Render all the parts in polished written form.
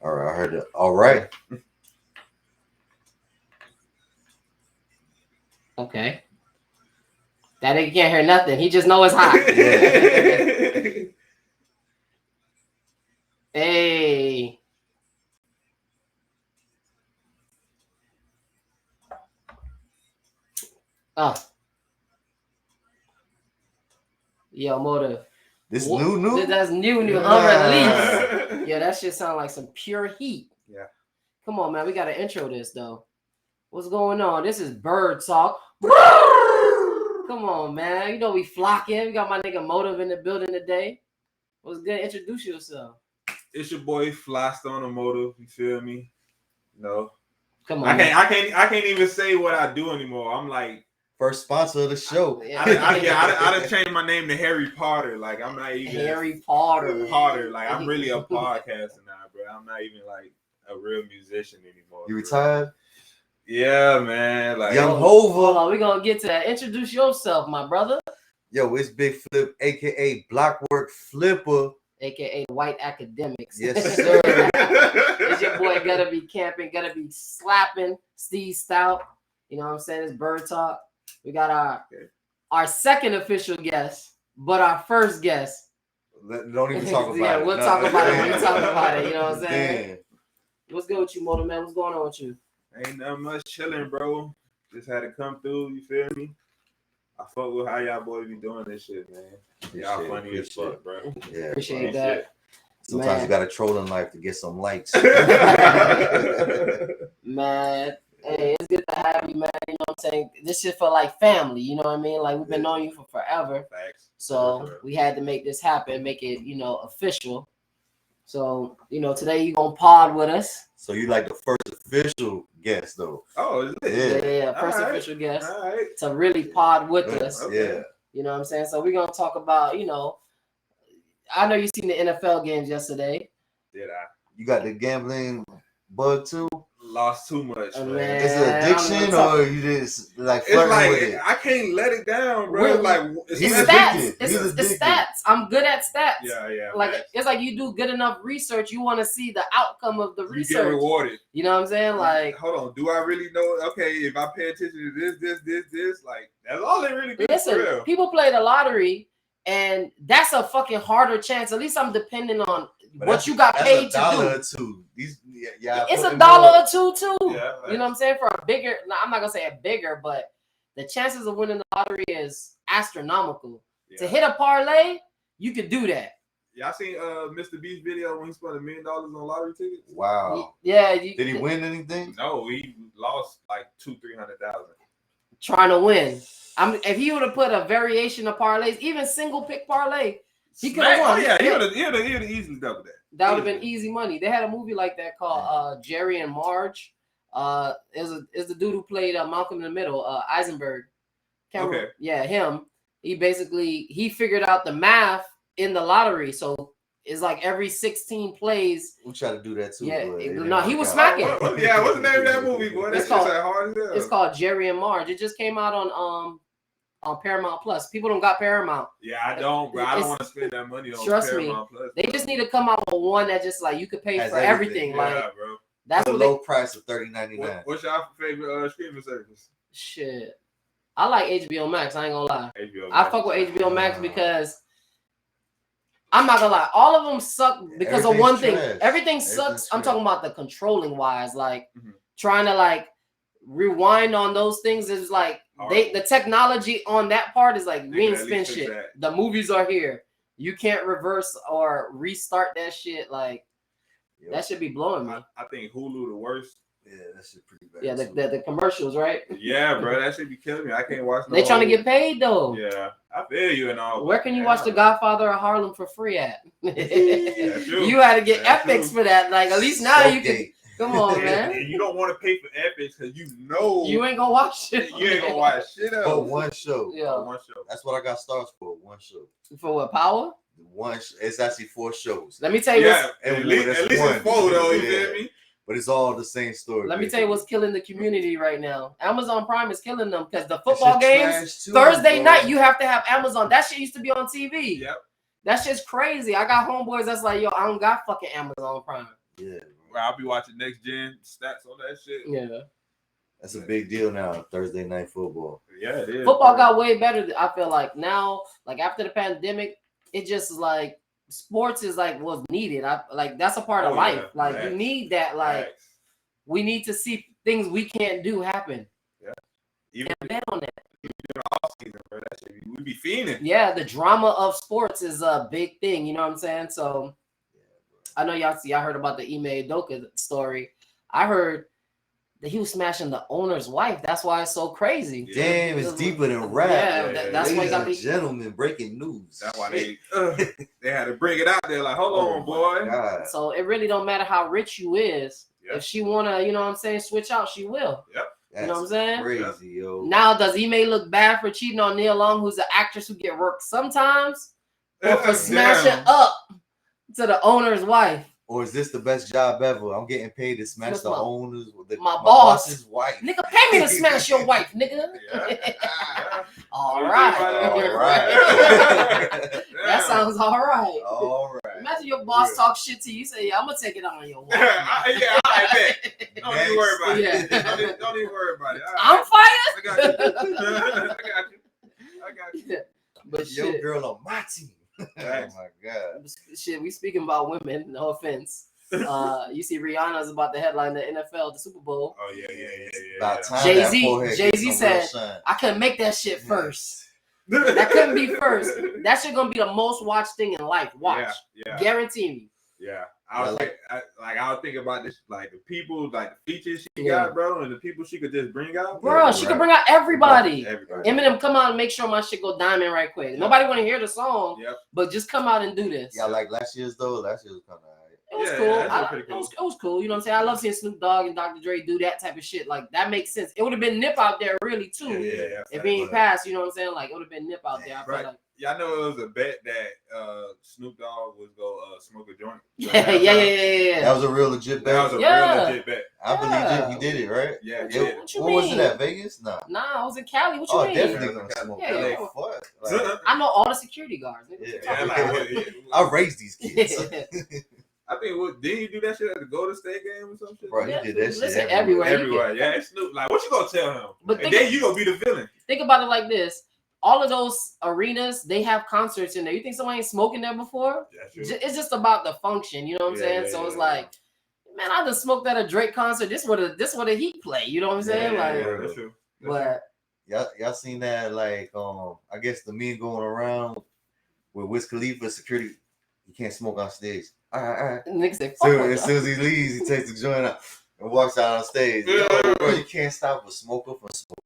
All right, I heard it. All right. Okay. That nigga can't hear nothing. He just know it's hot. Hey. Yo, Motive. This new? That's new, unreleased. Yeah, that shit sound like some pure heat. Yeah. Come on, man. We got to intro this, though. What's going on? This is BirdTalk. Come on, man. You know we flocking. We got my nigga Motive in the building today. What's good? Introduce yourself. It's your boy Flystone the Motive. You feel me? No. Come on. I can't even say what I do anymore. I'm like first sponsor of the show. I done changed my name to Harry Potter. Like I'm not even Harry Potter. Like I'm really a podcaster now, bro. I'm not even like a real musician anymore. You retired? Yeah, man. Like Young Hova. Hold on, we're gonna get to that. Introduce yourself, my brother. Yo, it's Big Flip, aka Blockwork Flipper, aka White Academics. Yes, sir. It's your boy gotta be camping, gotta be slapping, Steve Stout. You know what I'm saying? It's BirdTalk. We got our second official guest, but our first guest. Don't even talk about it. We'll talk about it when we talk about it. You know what I'm saying? Damn. What's good with you, Motor Man? What's going on with you? Ain't nothing much, chilling, bro. Just had to come through. You feel me? I fuck with how y'all boys be doing this shit, man. Y'all funny as fuck, bro. Yeah, appreciate that. Sometimes man. You gotta troll in life to get some likes. Man, hey, it's good to have you, man. You know what I'm saying? This shit for like family. You know what I mean? Like we've been knowing you for forever. Facts. So we had to make this happen, make it, official. So, today you gonna pod with us. So you like the first official guest, though? Oh, is it? Yeah, first official guest right. to really pod with us. Okay. Yeah. You know what I'm saying? So we're gonna talk about, I know you seen the NFL games yesterday. Did I? You got the gambling bug too? Lost too much, man. Is it addiction or you just like flirting with it? I can't let it down, bro. It's stats. It's stats. I'm good at stats. Yeah. Like it's like you do good enough research, you want to see the outcome of the research. You get rewarded. You know what I'm saying? Like, hold on. Do I really know? Okay, if I pay attention to this, like that's all they really do. Listen, people play the lottery, and that's a fucking harder chance. At least I'm depending on what you got paid to do. Or two. It's $1 or two too. Yeah, you know what I'm saying? For a bigger, I'm not gonna say a bigger, but the chances of winning the lottery is astronomical. Yeah. To hit a parlay, you could do that. Yeah, I seen Mr. Beast's video when he spent $1 million on lottery tickets. Wow. Yeah. Did he win anything? No, he lost like $200,000-300,000. Trying to win. If he would have put a variation of parlays, even single pick parlay, he could have won. Oh, yeah, he would have easily doubled that. That would have been easy money. They had a movie like that called Jerry and Marge. Is the dude who played Malcolm in the Middle, Eisenberg. Okay. Yeah, him. He figured out the math in the lottery. So it's like every 16 plays. We try to do that too. Yeah, no, he was smacking. Yeah, what's the name of that movie, boy? That's just like hard as hell. It's called Jerry and Marge. It just came out on Paramount Plus. People don't got Paramount. Yeah, I don't, bro. I don't want to spend that money on Paramount Plus. They just need to come out with one that just like you could pay for everything. Yeah, like, bro. That's a low price of $30.99. What's your favorite streaming service? Shit, I like HBO Max. I ain't gonna lie. HBO Max. I fuck with HBO Max because I'm not gonna lie. All of them suck because of one thing. Everything sucks. I'm talking about the controlling wise, like trying to like rewind on those things is like the technology on that part is like we ain't spend shit. The movies are here. You can't reverse or restart that shit. Like that should be blowing me. I think Hulu the worst. Yeah, that shit pretty bad. Yeah, the commercials, right? Yeah, bro, that should be killing me. I can't watch. They trying to get paid though. Yeah, I feel you and all. Where can you watch The Godfather of Harlem for free at? You had to get Epics for that. Like at least now you can. Come on, man. And you don't want to pay for Epics because you know you ain't gonna watch shit. You ain't gonna watch shit else. For one show. Yeah, one show. That's what I got stars for. One show. For what? Power? It's actually 4 shows. Let me tell you. At least it's 4 though. You feel me? But it's all the same story. Let me tell you what's killing the community right now. Amazon Prime is killing them because the football games Thursday night you have to have Amazon. That shit used to be on TV. Yep. That shit's crazy. I got homeboys that's like, yo, I don't got fucking Amazon Prime. Yeah, bro. I'll be watching Next Gen stats on that shit. Yeah. That's a big deal now. Thursday night football. Yeah, it is. Football got way better. I feel like now, like after the pandemic, it just is like sports is like what's needed. That's a part of life. Yeah. Like you need that. Like we need to see things we can't do happen. Yeah. Even bet on that. Even in the off season, bro. That shit, we be fiending. Yeah, the drama of sports is a big thing. You know what I'm saying? So I know y'all heard about the Ime Udoka story. I heard that he was smashing the owner's wife. That's why it's so crazy. Damn, it's deeper than rap. Yeah, that's why you got gentlemen, breaking news. That's why they had to bring it out there. Like, hold on, boy. God. So it really don't matter how rich you is. Yep. If she wanna, you know what I'm saying, switch out, she will. Yep. You know what I'm saying? Crazy, yo. Now, does Ime look bad for cheating on Nia Long, who's an actress who get work sometimes, or for smashing up to the owner's wife? Or is this the best job ever? I'm getting paid to smash the owner's, my boss's wife. Nigga, pay me to smash your wife, nigga. All right. That sounds all right. All right. Imagine your boss talk shit to you. Say, yeah, I'm gonna take it on your wife. I bet. Don't even worry about it. Don't even worry about it. I'm fired. I got you. Yeah. But your shit. girl on my team. Oh my God. Shit, we speaking about women, no offense. You see Rihanna's about to headline the NFL, the Super Bowl. Oh yeah. About time Jay-Z said, I couldn't make that shit first. That couldn't be first. That shit gonna be the most watched thing in life. Watch. Yeah. Guarantee me. Yeah. I was thinking about this, like the people, like the features she got, bro, and the people she could just bring out. Bro, she could bring out everybody. Eminem, come out and make sure my shit go diamond right quick. Yeah. Nobody want to hear the song, but just come out and do this. Yeah, like last year's though. Last year was kind of alright. It was cool. It was cool. You know what I'm saying? I love seeing Snoop Dogg and Dr. Dre do that type of shit. Like that makes sense. It would have been Nip out there really too. If he ain't passed, you know what I'm saying? Like it would have been Nip out there. I feel like. Yeah, I know it was a bet that Snoop Dogg was go smoke a joint. Yeah. That was a real legit bet. That was a real legit bet. I believe he did it, right? Yeah. What was it at Vegas? Nah, I was in Cali. What you mean? Definitely gonna smoke. I know all the security guards. I raised these kids. I think did he do that shit at the Golden State game or some shit? Bro, he did that shit everywhere. Yeah, it's Snoop. Like, what you gonna tell him? But then you gonna be the villain. Think about it like this. All of those arenas, they have concerts in there. You think somebody ain't smoking there before? It's just about the function, you know what I'm saying? So it's like, man, I just smoked at a Drake concert. This what a Heat play, you know what I'm saying? That's true. But y'all seen that? Like, I guess the meme going around with Wiz Khalifa security. You can't smoke on stage. All right. Niggas say, so as soon as he leaves, he takes the joint out and walks out on stage. Yo, bro, you can't stop a smoker from smoking.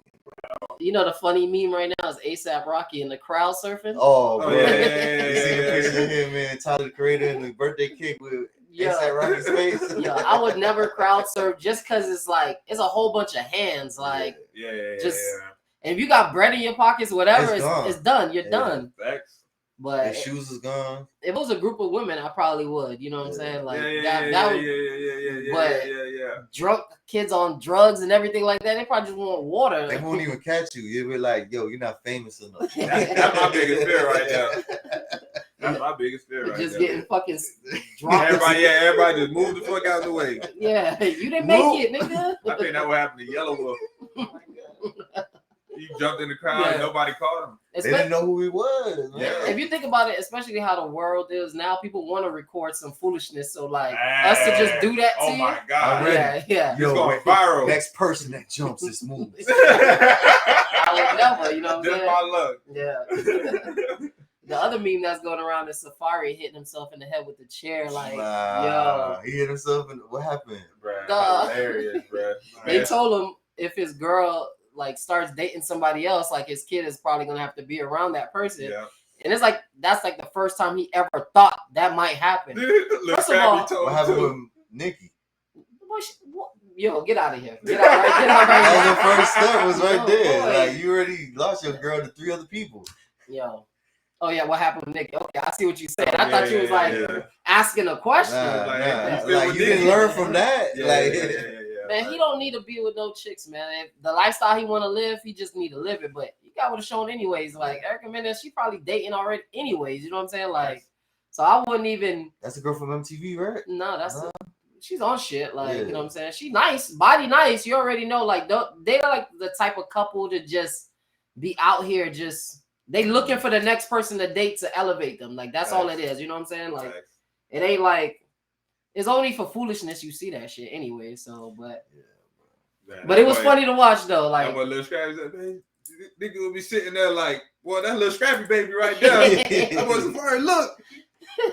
You know the funny meme right now is ASAP Rocky in the crowd surfing. Oh, bro. You see the picture of him, man, Tyler the Creator and the birthday cake with ASAP Rocky's face? Yeah, I would never crowd surf just because it's like, it's a whole bunch of hands. Like, and if you got bread in your pockets, whatever, it's done. You're done. Facts. But his shoes is gone. If it was a group of women, I probably would. You know what I'm saying? Like drunk kids on drugs and everything like that. They probably just want water. They won't even catch you. You'll be like, "Yo, you're not famous enough." That's my biggest fear right now. That's my biggest fear right now. Just getting fucking drunk. Everybody just move the fuck out of the way. Yeah, you didn't make it, nigga. I think that what happened to Yellow Wolf. He jumped in the crowd and nobody caught him. They didn't know who he was. Man. Yeah. If you think about it, especially how the world is now, people want to record some foolishness. So like us to just do that to you. Oh my God. Yeah. Yo, going viral. Next person that jumps this move. I would never, you know what I'm saying? Just my luck. Yeah. The other meme that's going around is Safaree hitting himself in the head with the chair. Like, yo. He hit himself in what happened? Bruh. Hilarious, bruh. They told him if his girl like starts dating somebody else, like his kid is probably gonna have to be around that person. Yeah. And it's like that's like the first time he ever thought that might happen. First of all, what happened with Nicki? Yo, get out of here. Get out right now. That was the first step, was right there. Boy. Like you already lost your girl to 3 other people. Yo. Oh yeah, what happened with Nicki? Okay, I see what you said. I thought you was like asking a question. Like you didn't learn from that. Man, he don't need to be with no chicks, man. If the lifestyle he want to live, he just need to live it. But you got what it's shown anyways. Like Acumen, she probably dating already anyways. You know what I'm saying? Like, so I wouldn't even. That's a girl from MTV, right? No, that's she's on shit. Like, you know what I'm saying? She nice, body nice. You already know, like, they're like the type of couple to just be out here just they looking for the next person to date to elevate them. Like, that's all it is. You know what I'm saying? Like, it ain't like it's only for foolishness you see that shit anyway. So, but it was funny to watch though. Like, that little Scrappy said, man, nigga will be sitting there like, boy, that little Scrappy baby right there. That was Safaree. Look.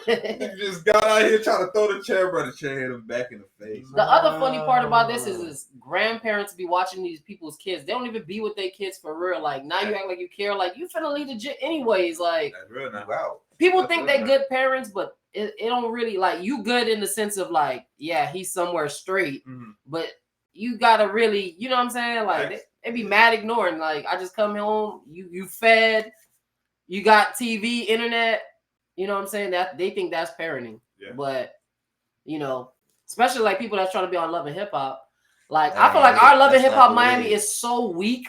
You just got out here trying to throw the chair, but the chair hit him back in the face. The other funny part about this is grandparents be watching these people's kids. They don't even be with their kids for real. Like, now you act like you care. Like, you finna leave the jit anyways. Like, that's real now. Wow. People think they're good parents, but it don't really, like, you good in the sense of like, yeah, he's somewhere straight, but you gotta really, you know what I'm saying? Like, they be mad ignoring. Like, I just come home, you fed, you got TV, internet. You know what I'm saying? That they think that's parenting. Yeah. But, you know, especially like people that's trying to be on Love and Hip Hop. Like, I feel like our Love and Hip Hop Miami is so weak.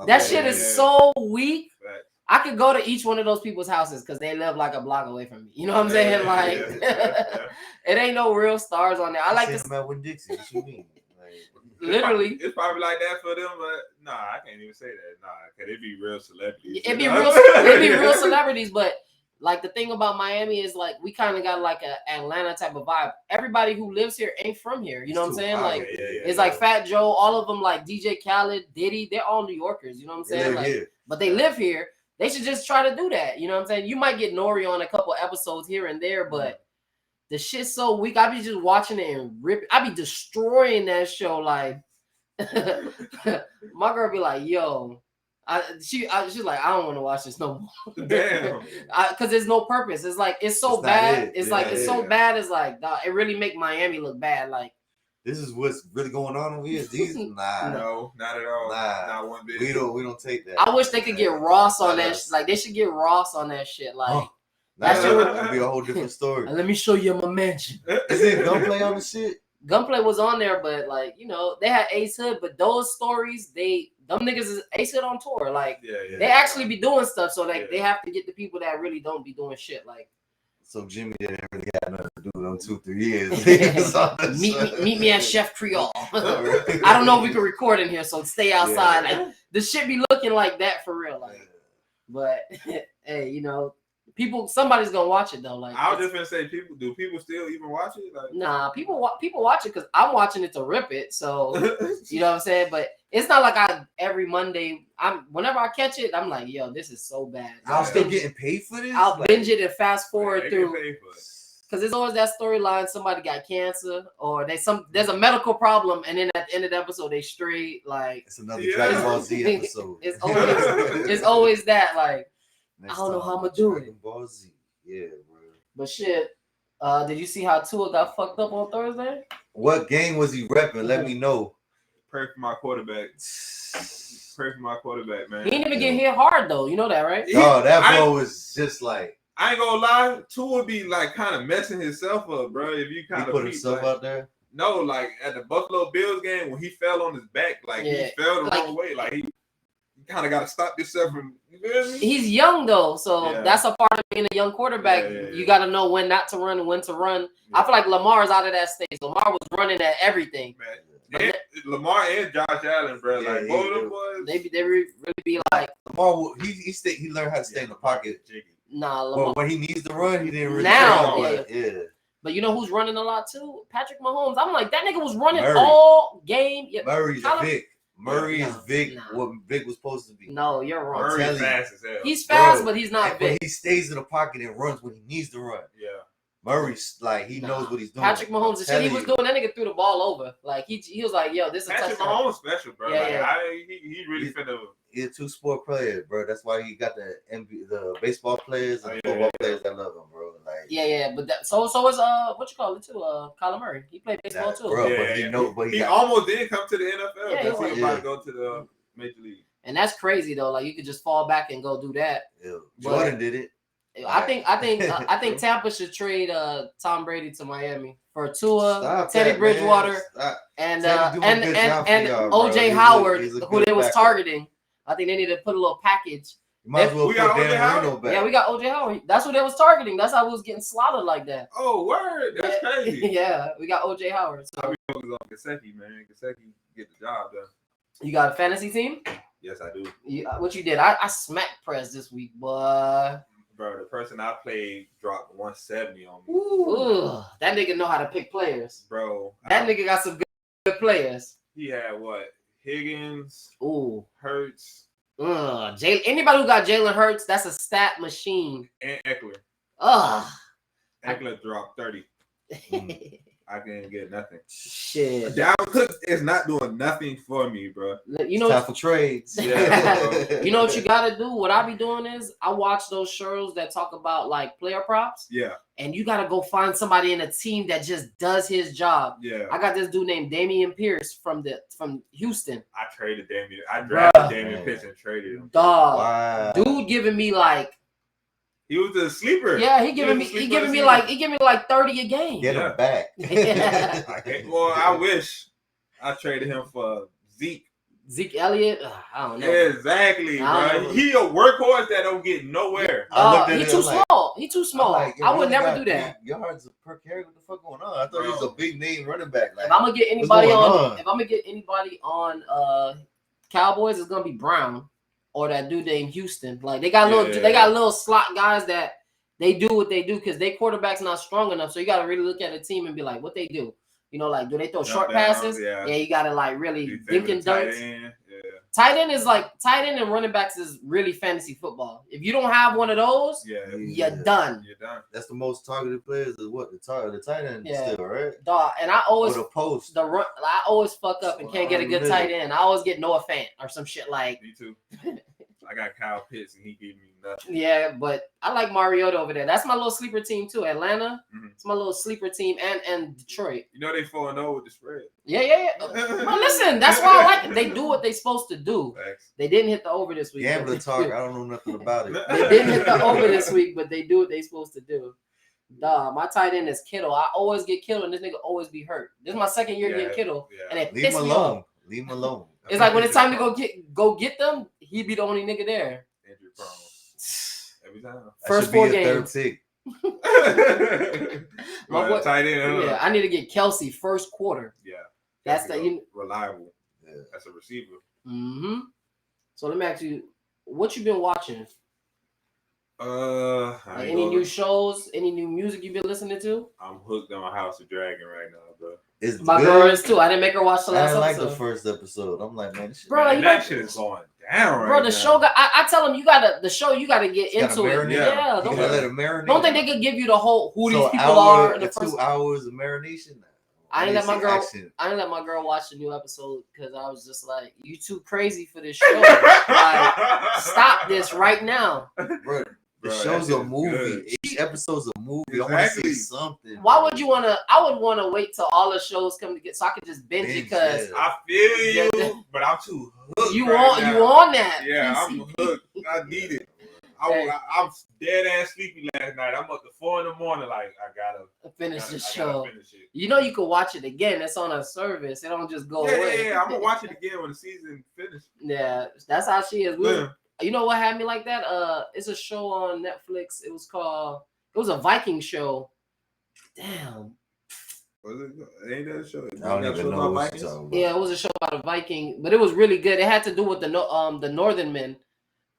That shit is so weak. Right. I could go to each one of those people's houses because they live like a block away from me. You know what I'm saying? Like, it ain't no real stars on there. I like this. About with Dixie. What you mean? Literally, it's probably like that for them, but nah, I can't even say that. Nah, cause it be real celebrities. It be real celebrities, but. Like, the thing about Miami is, like, we kind of got, like, a Atlanta type of vibe. Everybody who lives here ain't from here. You know what I'm saying? Like, it's like Fat Joe, all of them, like DJ Khaled, Diddy, they're all New Yorkers. You know what I'm saying? Like, but they live here. They should just try to do that. You know what I'm saying? You might get Nori on a couple episodes here and there, but the shit's so weak. I be just watching it and ripping. I be destroying that show. Like, my girl be like, yo. She's like, I don't want to watch this no more. Damn. Because there's no purpose. It's like, it's so bad. It's like, it's so bad. It's like, it really make Miami look bad. Like, this is what's really going on over here. These no, not at all. Not one bit. We don't take that. I wish they could get Ross on that. Like, they should get Ross on that shit. Like, that shit would be a whole different story. Let me show you my mansion. Is it Gunplay on the shit? Gunplay was on there, but like, you know, they had Ace Hood, but those stories, them niggas is Ace Hood on tour. Like, they actually be doing stuff, so like they have to get the people that really don't be doing shit. Like, so Jimmy didn't really have nothing to do with them 2-3 years. meet me at Chef Creole. I don't know if we can record in here, so stay outside. Like, the shit be looking like that for real. Like, but hey, you know. Somebody's gonna watch it though. Like, I was just gonna say, do people still even watch it? Like, nah, people watch it because I'm watching it to rip it. So you know what I'm saying. But it's not like every Monday. Whenever I catch it, I'm like, yo, this is so bad. I'm still getting paid for this. I'll binge it and fast forward through. Because there's always that storyline. Somebody got cancer, or there's a medical problem, and then at the end of the episode, they straight. Like, it's another Dragon Ball Z episode. It's always that. Like, I don't know how I'm gonna do it. Yeah, bro. But shit, did you see how Tua got fucked up on Thursday? What game was he repping? Let me know. Pray for my quarterback. Pray for my quarterback, man. He didn't even get hit hard though. You know that, right? Oh, that bro was just like. I ain't gonna lie. Tua would be like kind of messing himself up, bro. If you kind of put himself out there. No, like at the Buffalo Bills game when he fell on his back, like he fell the wrong way, like he. You kind of got to stop yourself from. You know, he's young though, so that's a part of being a young quarterback. You got to know when not to run and when to run. I feel like Lamar's out of that stage. Lamar was running at everything. And Lamar and Josh Allen, bro, like both of them boys. They really be like Lamar. He learned how to stay in the pocket. Nah, Lamar. But when he needs to run, he didn't really. Now, But you know who's running a lot too? Patrick Mahomes. I'm like, that nigga was running all game. Yeah, Murray's Vic. Murray is Vic. What Vic was supposed to be. No, you're wrong. Murray's fast as hell. He's fast, but he's not Vic. But he stays in the pocket and runs when he needs to run. Yeah. Murray's like he knows what he's doing. Patrick Mahomes, the shit he was doing, that nigga threw the ball over. Like he was like, yo, this is Patrick Mahomes special, bro. He really finna. He's a two-sport player, bro. That's why he got the baseball players and football players that love him, bro. Like but so is what you call it too? Kyler Murray. He played baseball too, bro. But he almost did come to the NFL. Yeah, he was about to go to the Major League. And that's crazy though. Like you could just fall back and go do that. Yeah. Jordan did it. I think Tampa should trade Tom Brady to Miami for Tua, Teddy Bridgewater, and OJ Howard, who they was targeting. I think they need to put a little package You might as well We put got Dan O.J. Howard? Marino back. Yeah, we got OJ Howard. That's what they was targeting. That's how we was getting slaughtered like that. Oh, word. That's crazy. Yeah, we got OJ Howard. So. I be focused on Gesicki, man. Gesicki get the job done. You got a fantasy team? Yes, I do. What you did? I smacked press this week, boy. Bro, the person I played dropped 170 on me. Ooh, that nigga know how to pick players. Bro. That nigga got some good players. He had what? Higgins. Ooh. Hurts. Anybody who got Jalen Hurts, that's a stat machine. And Eckler. Eckler dropped 30. I can't get nothing. Shit. Dalvin Cook is not doing nothing for me, bro. You know, it's time for trades. Yeah, you know what you gotta do? What I be doing is I watch those shows that talk about like player props. Yeah. And you gotta go find somebody in a team that just does his job. Yeah. I got this dude named Dameon Pierce from Houston. I traded Damian. I drafted Damian Pierce and traded him. Dog. Wow. Dude giving me like He was a sleeper. yeah, he giving me like 30 a game. Get him back. Yeah. Well, I wish I traded him for Zeke. Zeke Elliott, I don't know. Exactly, bro. He a workhorse that don't get nowhere. He too small. He too small. Like, I would never do that. Yards per carry. What the fuck going on? I thought he was a big name running back. Like, If I'm gonna get anybody on Cowboys, it's gonna be Brown or that dude named Houston. Like they got little slot guys that they do what they do because their quarterback's not strong enough. So you gotta really look at the team and be like, what they do. You know, like, do they throw short passes? Yeah, you gotta like really dink and dunks. Tight end and running backs is really fantasy football. If you don't have one of those, you're done. You're done. That's the most targeted players is what the tight end still, right? Dog, and I always the post. I always fuck up and can't get a good tight end. I always get Noah Fant or some shit like. Me too. I got Kyle Pitts and he gave me nothing. Yeah, but I like Mariota over there. That's my little sleeper team too. Atlanta, it's my little sleeper team, and Detroit. You know they 4-0 with the spread. Yeah. Well, listen, that's why I like it. They do what they supposed to do. Thanks. They didn't hit the over this week. Gambler talk. I don't know nothing about it. They didn't hit the over this week, but they do what they supposed to do. Dog, my tight end is Kittle. I always get Kittle, and this nigga always be hurt. This is my second year getting Kittle, and it Leave him alone. Leave him alone. It's like when it's time to go get them, he be the only nigga there. Injury prone. Every time. First 4 games. My tight end. Yeah, I need to get Kelsey first quarter. Yeah. That's reliable. Yeah. That's a receiver. So let me ask you, what you been watching? Like any new shows? Any new music you been listening to? I'm hooked on House of Dragon right now, bro. It's my good. girl is too. I didn't make her watch the last episode. I didn't like the first episode. I'm like, man, this shit, that shit is going down right now. Bro, the show got. I tell them you gotta get into it. Yeah, don't let it marinate. Don't think they could give you the whole who these people are. In the first 2 hours of marination. I didn't let my girl. I didn't let my girl watch the new episode because I was just like, "You too crazy for this show. Like, stop this right now." Bro, the show's a movie. Good. Each episode's a movie. Exactly. I want to see something. Why would you want to? I would want to wait till all the shows come together so I could just binge it because I feel you, but I'm too hooked. You on that? Yeah, I'm hooked. I need it. I'm dead ass sleepy last night. I'm up to 4 in the morning. Like I gotta finish the show. You know you can watch it again. It's on a service. It don't just go away. Yeah. I'm gonna watch it again when the season finishes. Yeah, that's how she is. You know what had me like that? It's a show on Netflix. It was a Viking show. Damn. Was it? Ain't that a show? I don't even know what you're talking about. Yeah, it was a show about a Viking, but it was really good. It had to do with the Northern Men.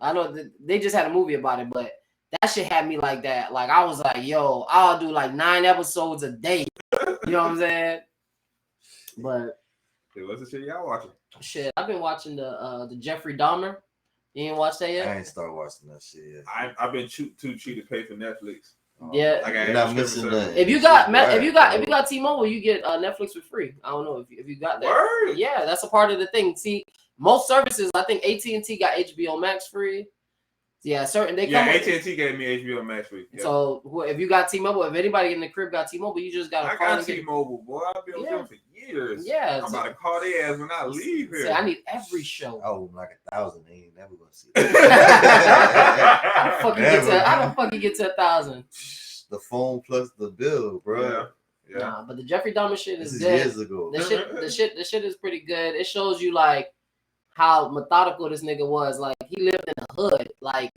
I know they just had a movie about it, but that shit had me like that. Like I was like, yo, I'll do like 9 episodes a day. You know what I'm saying? But what's the shit y'all watching? Shit, I've been watching the Jeffrey Dahmer. You ain't watched that yet? I ain't started watching that shit yet. I've been too cheap to pay for Netflix. Yeah, you're not missing that. If you got T-Mobile, you get Netflix for free. I don't know if you got that. Word? Yeah, that's a part of the thing. See, most services, I think AT&T got HBO Max free. Yeah, certain they come. Yeah, AT&T gave me HBO Max free. Yeah. So if you got T-Mobile, if anybody in the crib got T-Mobile, you just got. I got T-Mobile, boy. I've been with them for years. Yeah, I'm about to call their ass when I leave here. See, I need every show. Oh, like 1,000. They ain't never gonna see How the fuck you get to 1,000? The phone plus the bill, bro. Yeah. Nah, but the Jeffrey Dahmer shit is good. Years ago. The shit is pretty good. It shows you like how methodical this nigga was. Like he lived in the hood. Like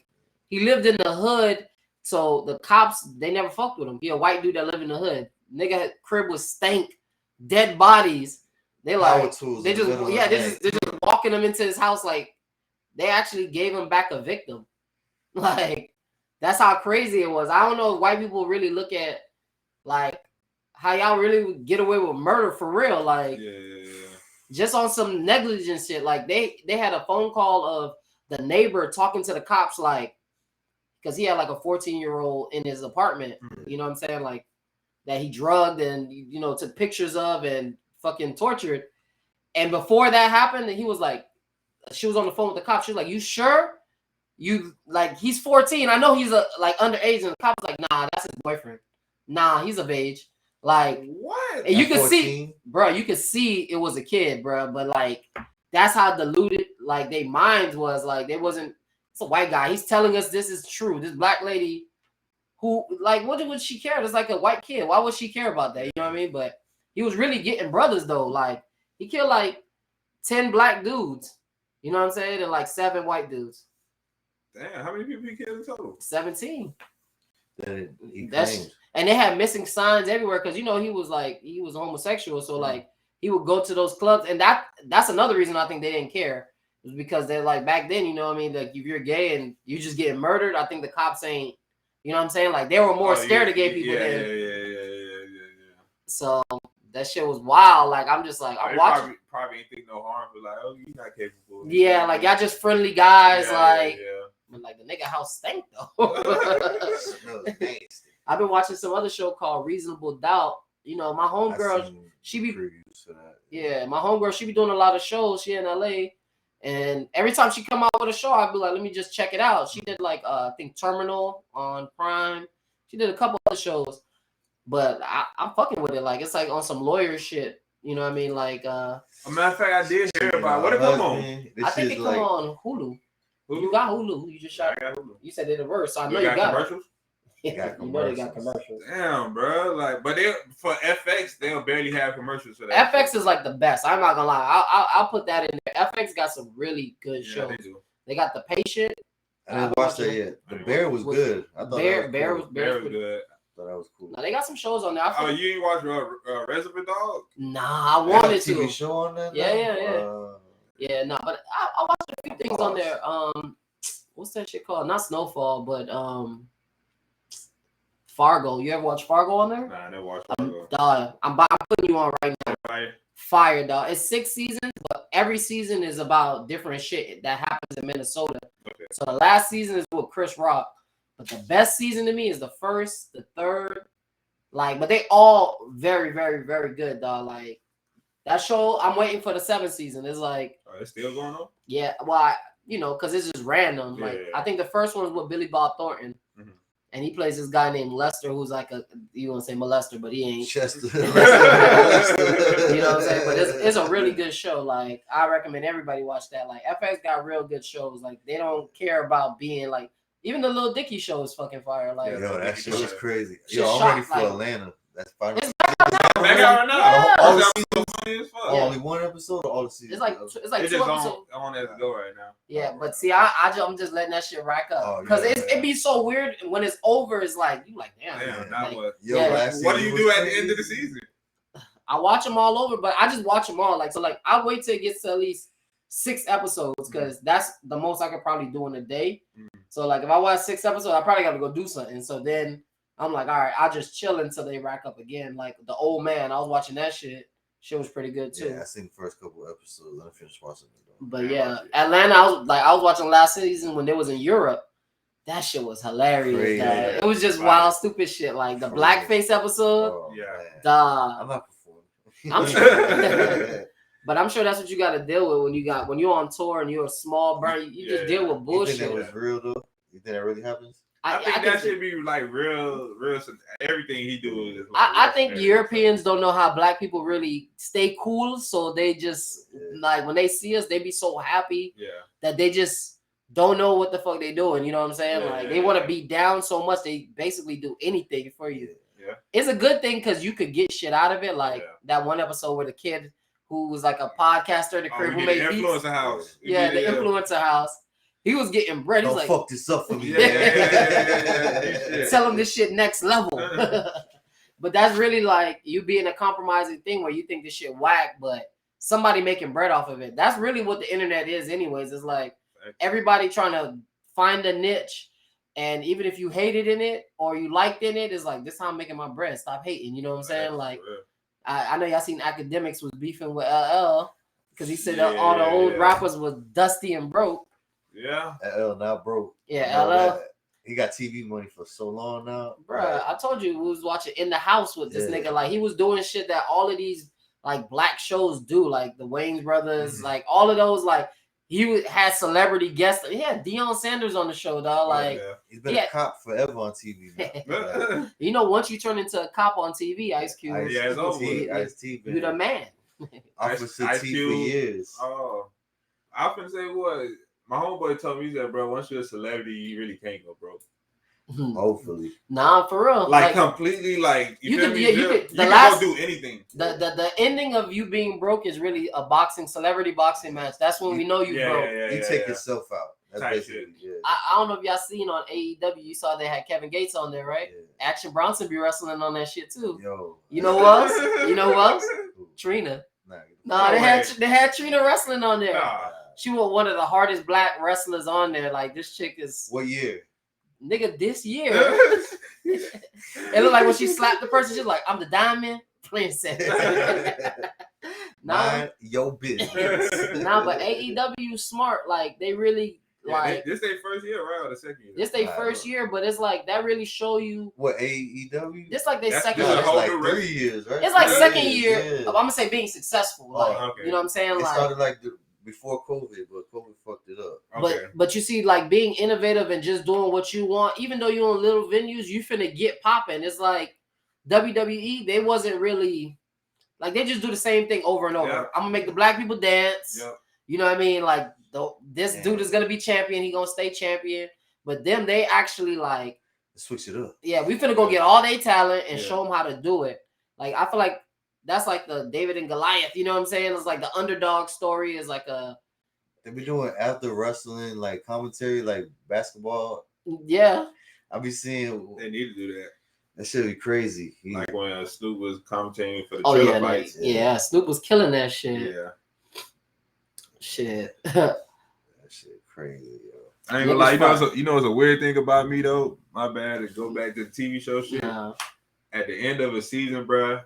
he lived in the hood, so the cops they never fucked with him. He a white dude that lived in the hood. Nigga crib was stank, dead bodies. They like they just walking him into his house like they actually gave him back a victim. Like that's how crazy it was. I don't know if white people really look at like how y'all really get away with murder for real. Like just on some negligence shit. Like they had a phone call of the neighbor talking to the cops like because he had like a 14-year-old in his apartment. You know what I'm saying? Like that he drugged and you know took pictures of and fucking tortured. And before that happened, he was like, she was on the phone with the cop. She was like, "You sure? You like he's 14. I know he's a like underage." And the cop was like, "Nah, that's his boyfriend. Nah, he's of age." Like what? And you can see, bro. You could see it was a kid, bro. But like that's how diluted like their minds was. Like they wasn't. It's a white guy. He's telling us this is true. This black lady, who like what would she care? It's like a white kid. Why would she care about that? You know what I mean? But he was really getting brothers though. Like he killed like 10 black dudes. You know what I'm saying? And like 7 white dudes. Damn, how many people he killed in total? 17. That's and they had missing signs everywhere because you know he was homosexual. So like he would go to those clubs, and that's another reason I think they didn't care. It was because they're like back then, you know what I mean? Like if you're gay and you just getting murdered, I think the cops ain't, you know what I'm saying? Like they were more scared of gay people than. Yeah. So that shit was wild. Like I'm just like I'm watching. Probably ain't think no harm, but like, oh, you're not capable. Yeah, like y'all just friendly guys, Yeah. But like the nigga house stank though. I've been watching some other show called Reasonable Doubt. You know, my homegirl, she be my homegirl, she be doing a lot of shows. She in LA, and every time she come out with a show, I'd be like, let me just check it out. She did like I think Terminal on Prime. She did a couple other shows, but I'm fucking with it. Like it's like on some lawyer shit. You know what I mean? Like a matter of fact, I did hear about it. What it come on? I think it come on Hulu. You got Hulu. You just shot. You said they're the verse, so I know you got commercials. Yeah, you know they got commercials. Damn, bro. Like, but they for FX, they'll barely have commercials for that. FX is like the best. I'm not gonna lie. I'll put that in there. FX got some really good shows. They do. They got The Patient. I didn't watch that yet. The Bear was good. I thought Bear was good. I thought that was cool. Now they got some shows on there. Oh, you ain't watch Reservoir Dog? Nah, I wanted to. TV show on that? Yeah, no, but I watched a few things on there. What's that shit called? Not Snowfall, but Fargo. You ever watch Fargo on there? Nah, I never watched Fargo. I'm putting you on right now. Fire, dog. It's 6 seasons, but every season is about different shit that happens in Minnesota. Okay. So the last season is with Chris Rock, but the best season to me is the first, the third, like. But they all very, very, very good, dog. Like that show, I'm waiting for the 7th season. It's like, it's still going on. Yeah, well, because it's just random. Like I think the first one was with Billy Bob Thornton. And he plays this guy named Lester, who's like you want to say molester, but he ain't. Chester. You know what I'm saying? But it's a really good show. Like, I recommend everybody watch that. Like, FX got real good shows. Like, they don't care about being like, even the Lil Dicky show is fucking fire. Like, yo, that shit is crazy. Yo, I'm ready for Atlanta. That's fine. It's back out now. All the seasons. Only one episode or all the seasons? It's like 2 episodes. On as go right now. Yeah, but see, I'm just letting that shit rack up because it be so weird when it's over. It's like you like damn. What do you do at the end of the season? I watch them all over, but I just watch them all. Like so, like I wait till it gets to at least 6 episodes because that's the most I could probably do in a day. So like if I watch 6 episodes, I probably got to go do something. So then I'm like, all right, I'll just chill until they rack up again. Like The Old Man, I was watching that shit. Shit was pretty good too. Yeah, I seen the first couple episodes. I finished watching it though. But yeah, Atlanta, I was watching last season when they was in Europe. That shit was hilarious. It was just wild, stupid shit. Like the blackface episode. Oh, I'm not performing. I'm sure. But I'm sure that's what you got to deal with when you're on tour and you're a small burn. You just deal with bullshit. You think that was real though? You think that really happens? I think that should be like real. Everything he do is. I think Europeans don't know how black people really stay cool, so they just like when they see us, they be so happy that they just don't know what the fuck they doing. You know what I'm saying? They want to be down so much they basically do anything for you. Yeah, it's a good thing because you could get shit out of it. Like that one episode where the kid who was like a podcaster, the crib who made Influencer House. The Influencer House. He was getting bread. He's Don't like, fuck this up for me. Tell him this shit next level. But that's really like you being a compromising thing where you think this shit whack, but somebody making bread off of it. That's really what the internet is, anyways. It's like everybody trying to find a niche, and even if you hated in it or you liked in it, it's like this time I'm making my bread. Stop hating. You know what I'm saying? Like I know y'all seen Academics was beefing with LL because he said all the old rappers was dusty and broke. Yeah, LL not broke. Yeah, LL. He got TV money for so long now. Bruh, I told you we was watching In the House with this nigga. Like he was doing shit that all of these like black shows do, like the Wayans brothers, like all of those. Like he had celebrity guests. He had Deion Sanders on the show, dog. Like he's been a cop forever on TV now. You know, once you turn into a cop on TV, Ice Cube, Ice-T, you the man. Officer T for years. Oh, I often say what. My homeboy told me, he said, bro, once you're a celebrity, you really can't go broke. Hopefully. Nah, for real. Like completely, like, you can go do anything. The ending of you being broke is really a celebrity boxing match. That's when we know you broke. You take yourself out. That's basically I don't know if y'all seen on AEW, you saw they had Kevin Gates on there, right? Yeah. Action Bronson be wrestling on that shit too. Yo. You know who else? You know who else? Trina. Nah, they had Trina wrestling on there. Nah. She was one of the hardest black wrestlers on there. Like this chick is. What year? Nigga, this year. It looked like when she slapped the person, she's like, "I'm the diamond princess." Mind your business. But AEW smart. Like they really like. This their first year, right? Or the second year? This their first year, but it's like that really show you what AEW. This like their second year. It's like 3 years, right? It's like second year. Yeah. I'm gonna say being successful. Like you know what I'm saying? It like started like before COVID, but COVID fucked it up. But you see, like being innovative and just doing what you want, even though you're in little venues, you finna get popping. It's like WWE, they wasn't really like they just do the same thing over and over. Yep. I'm gonna make the black people dance. Yep. You know what I mean? Like this dude is gonna be champion, he gonna stay champion. But them, they actually like switch it up. Yeah, we finna go get all their talent and show them how to do it. Like I feel like that's like the David and Goliath, you know what I'm saying? It's like the underdog story is like a. They be doing after wrestling, like commentary, like basketball. Yeah. I be seeing. They need to do that. That should be crazy. Like when Snoop was commentating for the trailer fights. Yeah, Snoop was killing that shit. Yeah. Shit. That shit crazy, yo. I ain't gonna lie. You know, it's a weird thing about me though. My bad. To go back to the TV show shit. At the end of a season, bruh.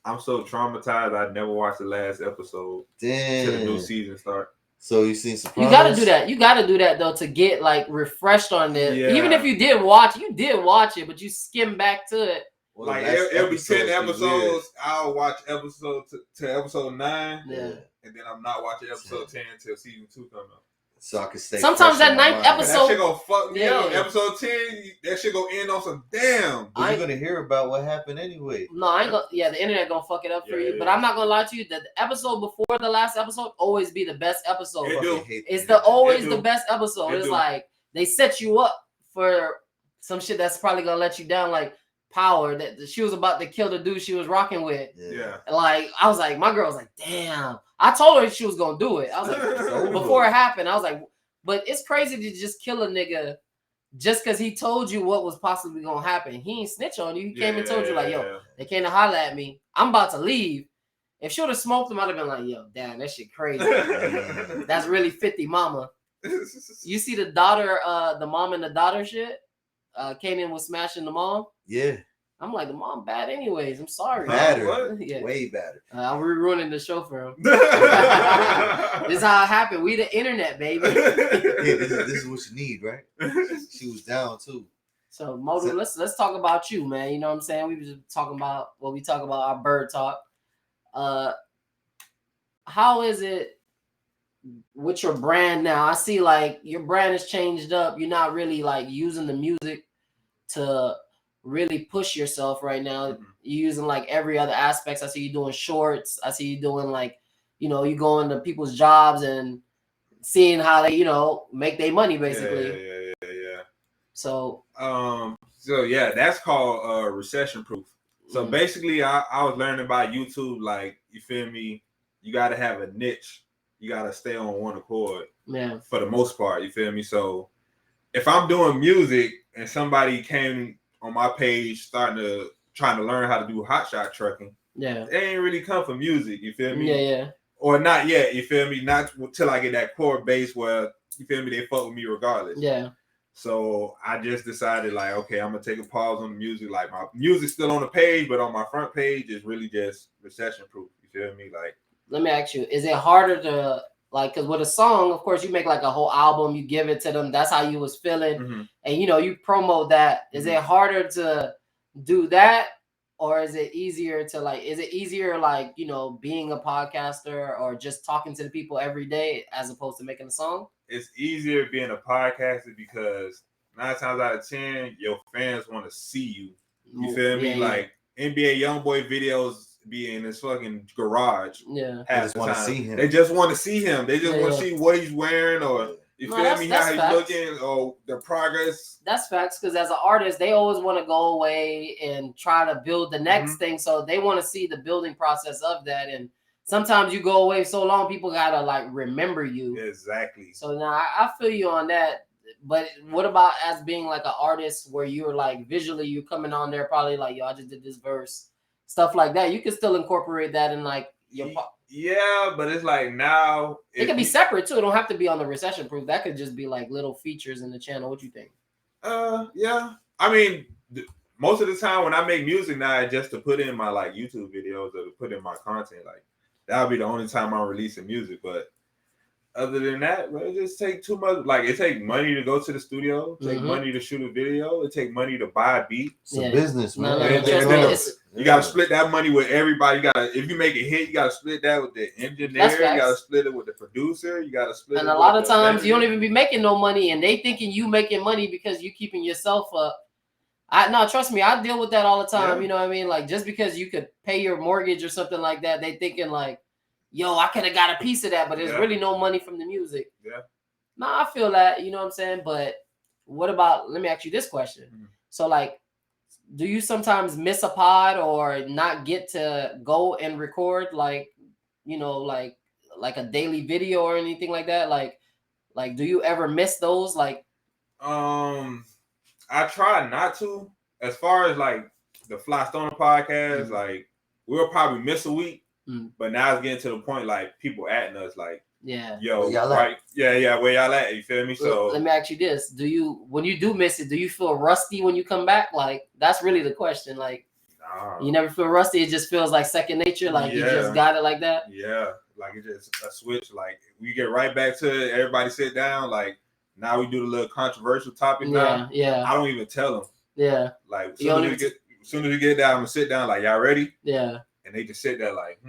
I'm so traumatized. I never watched the last episode. Damn. Till the new season start. So you seen Sopranos? You gotta do that. You gotta do that though to get like refreshed on it. Yeah. Even if you did watch it, but you skim back to it. Well, like every 10 episodes, I'll watch episode to episode 9. Yeah. And then I'm not watching episode 10 until season 2 comes out. So I can stay. Sometimes that 9th episode. That shit gonna fuck me up. Episode 10, that shit gonna end on some damn. But you're gonna hear about what happened anyway. No, I ain't gonna. Yeah, the internet gonna fuck it up for you. But I'm not gonna lie to you. The episode before the last episode always be the best episode. It's always the best episode. It's like they set you up for some shit that's probably gonna let you down. Like Power, that she was about to kill the dude she was rocking with. Yeah. Like I was like, my girl was like, damn. I told her she was gonna do it. I was like, before it happened, I was like, but it's crazy to just kill a nigga just because he told you what was possibly gonna happen. He ain't snitch on you. He came and told you like, yo, they came to holler at me. I'm about to leave. If she would have smoked him, I'd have been like, yo, damn, that shit crazy. That's really 50 mama. You see the daughter, the mom and the daughter shit? Kanan was smashing the mom. Yeah. I'm like, the mom bad anyways. I'm sorry. Better. Yeah. Way better. I'm ruining the show for him. This is how it happened. We the internet, baby. Yeah, this is what you need, right? She was down too. So Modu, let's talk about you, man. You know what I'm saying? We were just talking about what we talk about, our bird talk. How is it with your brand now? I see like your brand has changed up. You're not really like using the music to really push yourself right now. You're using like every other aspects. I see you doing shorts. I see you doing like, you know, you go into people's jobs and seeing how they, you know, make their money basically. Yeah. So yeah, that's called Recession Proof. So basically I was learning about YouTube, like, you feel me? You got to have a niche you gotta stay on one accord. Yeah. For the most part, you feel me? So if I'm doing music and somebody came on my page trying to learn how to do hotshot trucking, yeah, they ain't really come for music, you feel me? Yeah. Or not yet, you feel me? Not till I get that core base where, you feel me, they fuck with me regardless. Yeah. So I just decided, like, okay, I'm gonna take a pause on the music. Like, my music's still on the page, but on my front page is really just recession proof. You feel me? Like, let me ask you, is it harder to like, because with a song, of course, you make like a whole album, you give it to them, that's how you was feeling, and you promote that. Is it harder to do that, or is it easier to like? Is it easier like being a podcaster or just talking to the people every day as opposed to making a song? It's easier being a podcaster because 9 times out of 10, your fans want to see you. You feel me? Like NBA YoungBoy videos be in his fucking garage. Yeah, they just want to see him. They just want to see him. They just want to see what he's wearing, or you feel me, how he's looking, or the progress. That's facts, because as an artist, they always want to go away and try to build the next thing. So they want to see the building process of that. And sometimes you go away so long, people gotta like remember you. Exactly. So now I feel you on that. But what about as being like an artist where you're like visually, you're coming on there probably like, yo, I just did this verse, stuff like that. You can still incorporate that in like your yeah, but it's like now it can be separate too. It don't have to be on the Recession Proof. That could just be like little features in the channel. What you think? Yeah. I mean, most of the time when I make music now, it's just to put in my like YouTube videos or to put in my content. Like that'll be the only time I'm releasing music. But other than that, bro, it just take too much. Like it take money to go to the studio, take money to shoot a video, it take money to buy a beat. It's a business, man. You gotta split that money with everybody. You gotta, if you make a hit, you gotta split that with the engineer. You gotta split it with the producer. You gotta split. And a lot of times you don't even be making no money, and they thinking you making money because you keeping yourself up. Trust me, I deal with that all the time. Yeah. You know what I mean? Like just because you could pay your mortgage or something like that, they thinking like, yo, I could have got a piece of that, but there's really no money from the music. Yeah. I feel that, you know what I'm saying? But what about, let me ask you this question. So like, do you sometimes miss a pod or not get to go and record like, like a daily video or anything like that? Like do you ever miss those? Like, I try not to. As far as like the Fly Stoner podcast, like we'll probably miss a week. But now it's getting to the point like people atting us like, yo, where y'all right? Yeah, where y'all at? You feel me? So let me ask you this: when you do miss it, do you feel rusty when you come back? Like that's really the question. Like, you never feel rusty. It just feels like second nature. Like you just got it like that. Yeah, like it's just a switch. Like we get right back to it. Everybody sit down. Like now we do the little controversial topic now. Yeah. I don't even tell them. Yeah. Like as soon as we get down, I'm gonna sit down. Like y'all ready? Yeah. And they just sit there like,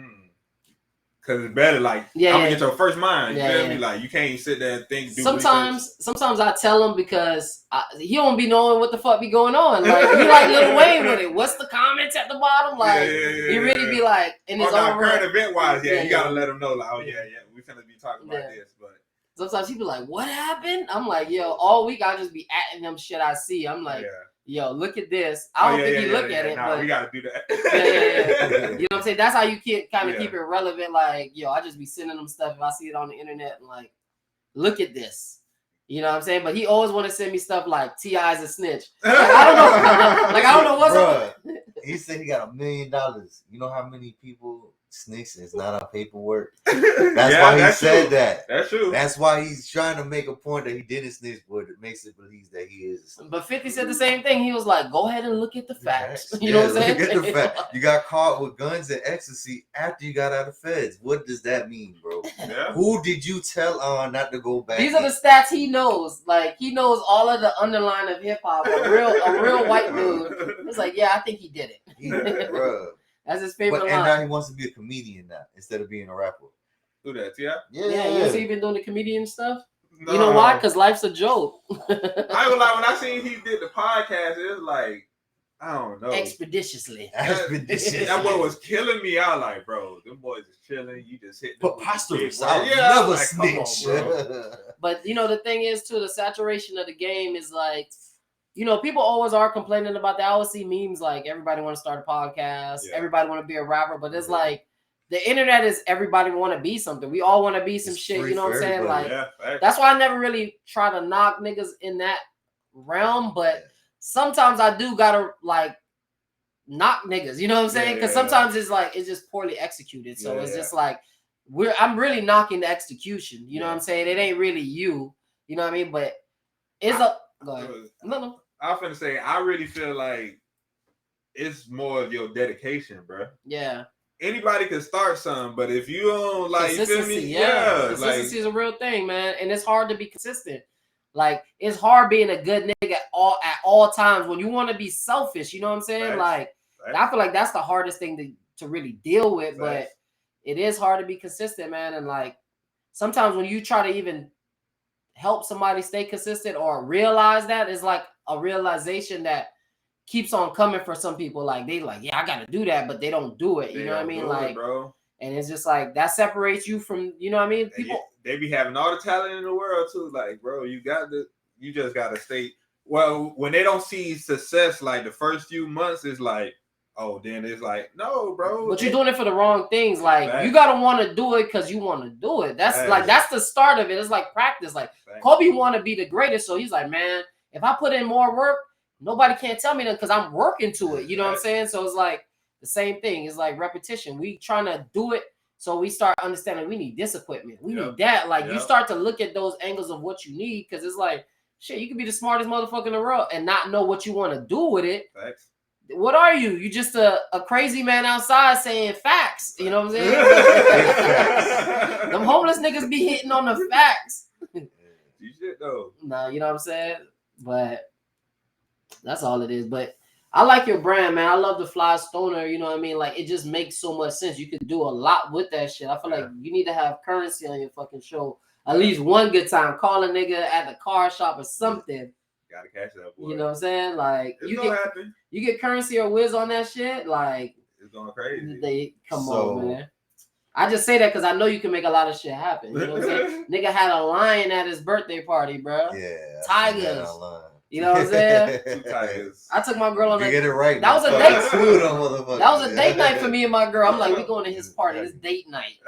because it's better. Like, I'm gonna get your first mind. You feel me? Like, you can't sit there and think. Sometimes I tell him because he don't be knowing what the fuck be going on. Like, he like Lil Wayne with it. What's the comments at the bottom? Like, he really be like in his own current event wise. You gotta let him know. Like, oh yeah, we finna be talking about this. But sometimes he be like, "What happened?" I'm like, "Yo, all week I just be atting them shit I see." I'm like. Yo, look at this. I don't think he look at it, but we gotta do that. You know what I'm saying? That's how you kind of keep it relevant. Like, yo, I just be sending them stuff if I see it on the internet and like, look at this. You know what I'm saying? But he always want to send me stuff like T.I.'s a snitch. Like, I don't know. Like, I don't know what's up. He said he got $1 million. You know how many people snitch and it's not on paperwork? That's why he said that. That's true. That's why he's trying to make a point that he didn't snitch, but it makes it believe that he is. But 50 said the same thing. He was like, go ahead and look at the facts. You know what I'm saying? Look at the fact. You got caught with guns and ecstasy after you got out of feds. What does that mean, bro? Yeah. Who did you tell on not to go back? These are the stats he knows. Like, he knows all of the underline of hip hop. A real white dude. It's like, yeah, I think he did it. Bro. That's his favorite line. And now he wants to be a comedian now instead of being a rapper. Do that, yeah. You see, he been doing the comedian stuff. No. You know why? Because life's a joke. I ain't gonna lie. When I seen he did the podcast, it was like, I don't know. Expeditiously. That boy was killing me out. Like, bro, them boys is chilling. You just hit preposterous. Never snitch. But you know the thing is too, the saturation of the game is like. You know, people always are complaining about that. I always see memes like everybody want to start a podcast, everybody want to be a rapper, but it's like the internet is everybody want to be something. We all want to be some shit. You know what I'm saying? Like that's why I never really try to knock niggas in that realm. But sometimes I do gotta like knock niggas. You know what I'm saying? Because sometimes it's like it's just poorly executed. So it's just like I'm really knocking the execution. You know what I'm saying? It ain't really you. You know what I mean? But it's go ahead. No. I was gonna say I really feel like it's more of your dedication, bro. Yeah. Anybody can start something, but if you don't like, you feel me? Consistency is a real thing, man, and it's hard to be consistent. Like it's hard being a good nigga at all times when you want to be selfish. You know what I'm saying? Like I feel like that's the hardest thing to really deal with, but it is hard to be consistent, man. And like sometimes when you try to even help somebody stay consistent or realize that, it's like a realization that keeps on coming for some people. Like they like, yeah, I gotta do that, but they don't do it. You know what I mean? Like, bro. And it's just like that separates you from, you know what I mean? People they be having all the talent in the world too. Like, bro, you just gotta stay. Well, when they don't see success, like the first few months, it's like, oh, then it's like, no, bro. But you're doing it for the wrong things. Like you gotta want to do it because you want to do it. That's that's the start of it. It's like practice. Like Kobe want to be the greatest, so he's like, man, if I put in more work, nobody can't tell me that because I'm working to it. You know what I'm saying? So it's like the same thing. It's like repetition. We trying to do it, so we start understanding we need this equipment. We need that. Like you start to look at those angles of what you need because it's like, shit, you could be the smartest motherfucker in the world and not know what you want to do with it. Facts. What are you? You just a crazy man outside saying facts. You know what I'm saying? Them homeless niggas be hitting on the facts. You shit though. No, you know what I'm saying? But that's all it is. But I like your brand, man. I love the fly stoner. You know what I mean? Like it just makes so much sense. You could do a lot with that shit. I feel like you need to have currency on your fucking show. At least one good time. Call a nigga at the car shop or something. Gotta catch that boy. You know what I'm saying? Like you get currency or Wiz on that shit, like it's going crazy. They come on, man. I just say that because I know you can make a lot of shit happen. You know what I'm saying? Nigga had a lion at his birthday party, bro. Yeah. Tigers. You know what I'm saying? 2 tigers. I took my girl on get it right. That was a date. That was a date night for me and my girl. I'm like, we going to his party. It's date night.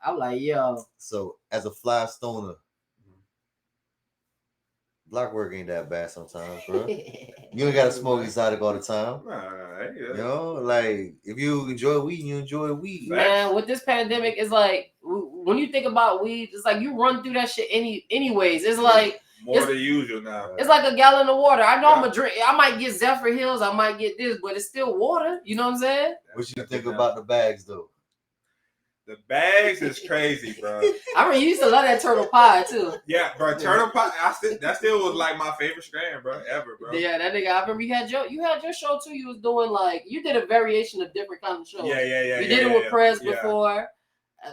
I'm like, yo. So as a fly stoner, block work ain't that bad sometimes, bro. You ain't gotta smoke exotic all the time. You know, like if you enjoy weed, you enjoy weed. Man, with this pandemic, it's like when you think about weed, it's like you run through that shit anyways. It's like more than usual now. It's like a gallon of water. I know I'm a drink. I might get Zephyr Hills, I might get this, but it's still water. You know what I'm saying? What you think about the bags though? The bags is crazy, bro. I mean, you used to love that turtle pie too. Yeah, bro. Turtle pie. That still was like my favorite strand, bro, ever, bro. Yeah, that nigga. I remember you had your show too. You was doing like you did a variation of different kinds of shows. Yeah. You did it with Prez before.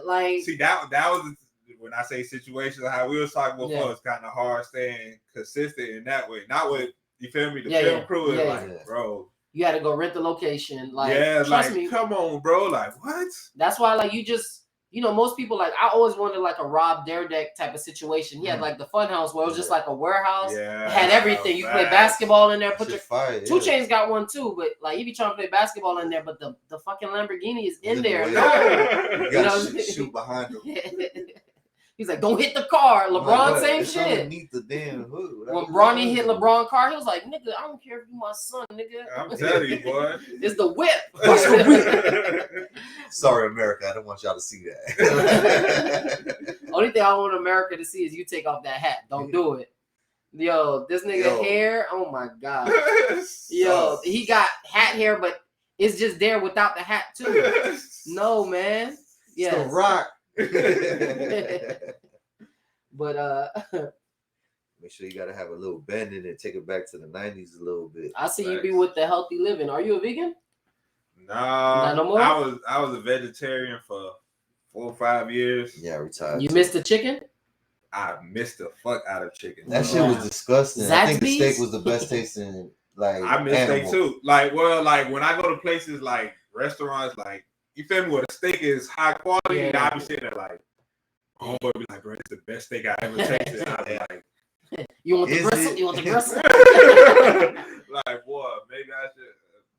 Like, see that was when I say situations, how we was talking before. It's kind of hard staying consistent in that way. Not with you feel me. The film crew is like, bro. You had to go rent the location. Like, trust me. Come on, bro. Like, what? That's why, like, you just, you know, most people, like, I always wanted, like, a Rob Dyrdek type of situation. He had, like, the fun house where it was just, like, a warehouse. Yeah. It had everything. You play basketball in there. Put your fire. 2 Chainz got one, too. But, like, you be trying to play basketball in there, but the fucking Lamborghini is in there. No. You gotta shoot behind him. He's like, don't hit the car. LeBron, same shit. Underneath the damn hood. When Bronny hit LeBron's car, he was like, nigga, I don't care if you my son, nigga. I'm telling you, boy. It's the whip. Sorry, America. I don't want y'all to see that. Only thing I want America to see is you take off that hat. Don't do it. Yo, this nigga hair, oh my God. Yo, he got hat hair, but it's just there without the hat, too. No, man. Yeah. It's the rock. But make sure you gotta have a little bend in it, take it back to the 90s a little bit. I see you be with the healthy living. Are you a vegan? No, no more? I was a vegetarian for 4 or 5 years. Yeah, retired. You missed the chicken? I missed the fuck out of chicken. That shit was disgusting. I think the steak was the best tasting. Like I miss steak too. Like when I go to places like restaurants, like you feel me, where the steak is high quality, I be sitting there like, homeboy be like, bro, it's the best steak I ever tasted. I be like, you want the bristle? You want the bristle? Like, boy, maybe I should.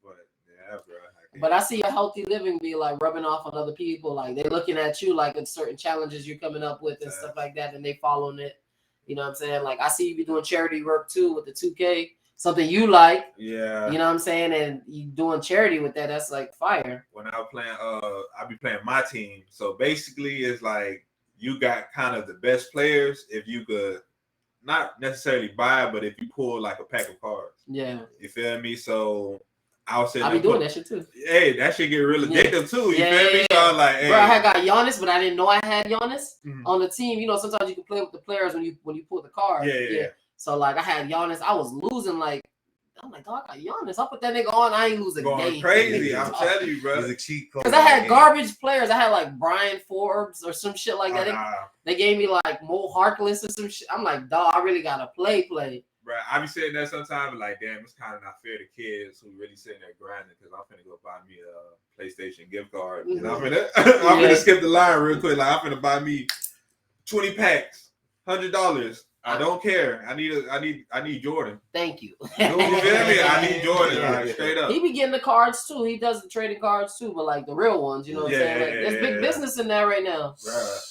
But yeah, bro, I But I see a healthy living be like rubbing off on other people. Like they're looking at you like at certain challenges you're coming up with and stuff like that, and they following it. You know what I'm saying? Like I see you be doing charity work too with the 2K, something you like. Yeah. You know what I'm saying? And you doing charity with that. That's like fire. When I was playing, I be playing my team. So basically, it's like you got kind of the best players if you could not necessarily buy, but if you pull like a pack of cards. Yeah. You feel me? So I be doing that shit too. Hey, that shit get real addictive too. You feel me? So I was like, hey. Bro, I got Giannis, but I didn't know I had Giannis on the team. You know, sometimes you can play with the players when you pull the card. Yeah. So like I had Giannis. I was losing like. I'm like, dog, I got Giannis. I put that nigga on. I ain't losing going game. Crazy. I'm telling you, bro. It's a cheat code. Because I had garbage players. I had like Brian Forbes or some shit like that. They gave me like Mo Harkless or some shit. I'm like, dog, I really gotta play. Bro, I be sitting there sometimes like, damn, it's kind of not fair to kids who really sitting there grinding because I'm finna go buy me a PlayStation gift card. And I'm finna skip the line real quick. Like, I'm finna buy me 20 packs, $100. I don't care. I need Jordan. Thank you. You feel me? I need Jordan. Like, straight up. He be getting the cards too. He does the trading cards too, but like the real ones, you know what I'm saying? Like, there's big business in that right now. Bruh.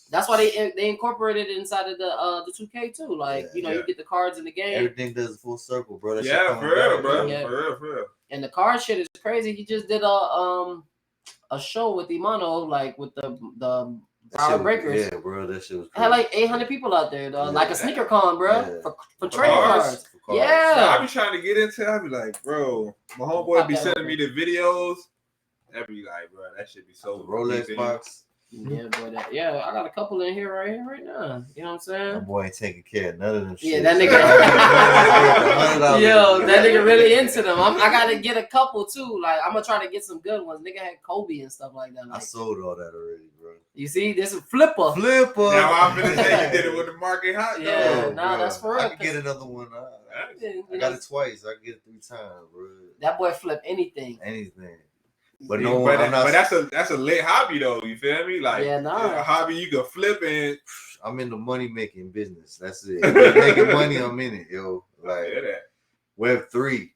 That's why they incorporated it inside of the 2K too. Like you get the cards in the game. Everything does full circle, bro. For real, bro. Yeah. For real. And the card shit is crazy. He just did a show with Imano, like with the Power Breakers. Yeah, bro, that shit was crazy. I had like 800 people out there, like a sneaker con, bro, for trading cards. Yeah, I be trying to get into. I be like, bro, my homeboy be sending me the videos. I be like, bro, that should be so Rolex box. Yeah, boy. I got a couple in here right now. You know what I'm saying? That boy ain't taking care of none of them shit. Yeah, that nigga. Yo, that nigga really into them. I gotta get a couple too. Like I'm gonna try to get some good ones. Nigga had Kobe and stuff like that. Like, I sold all that already, bro. You see, this is flipper. Now I'm gonna say you did it with the market hot. Yeah, that's for real. I can get another one. I got it twice. I can get it 3 times, bro. That boy flip anything. But but that's a lit hobby though. You feel me? Like a hobby you can flip and. I'm in the money making business. That's it. If you're making money, I'm in it, yo. Like Web3.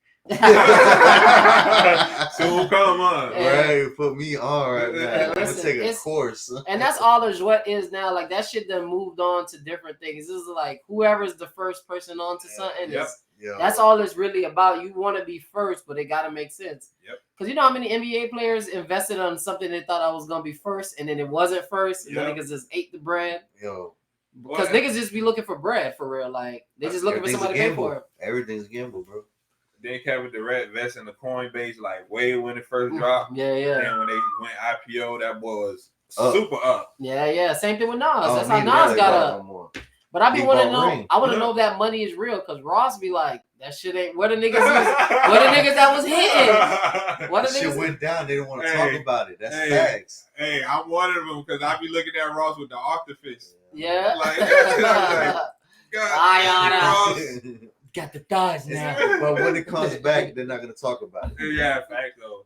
So come on, right? Put me on right now. I'm gonna take a course, and that's all there's what is now. Like that shit done moved on to different things. This is like whoever's the first person onto something. That's all it's really about. You want to be first, but it gotta make sense. Because you know how many NBA players invested on something they thought I was gonna be first, and then it wasn't first, and the niggas just ate the bread. Because niggas just be looking for bread for real. Like they just looking for somebody to pay for it. Everything's a gamble, bro. They kept with the red vest and the Coinbase like way when it first dropped. Yeah. And when they went IPO, that boy was super up. Yeah. Same thing with Nas. That's how Nas got up. But I be want to know. I want to know if that money is real because Ross be like, that shit ain't. Where the niggas that was hitting? What the shit went down. They don't want to talk about it. That's facts. Hey, I'm one of them because I be looking at Ross with the octopus. Yeah. Like, God, Ross. Got the thighs now. But when it comes back, they're not gonna talk about it. Yeah, fact though.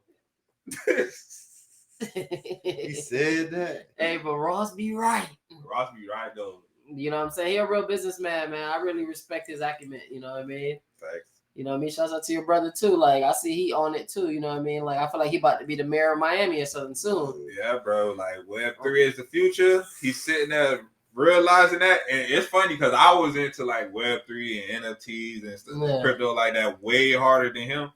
He said that. Hey, but Ross be right. Ross be right though. You know what I'm saying? He a real businessman, man. I really respect his acumen. You know what I mean? Facts. You know what I mean? Shouts out to your brother too. Like I see he on it too. You know what I mean? Like I feel like he about to be the mayor of Miami or something soon. Yeah, bro. Like Web3 is the future. He's sitting there realizing that, and it's funny because I was into like Web3 and NFTs and stuff, crypto like that way harder than him.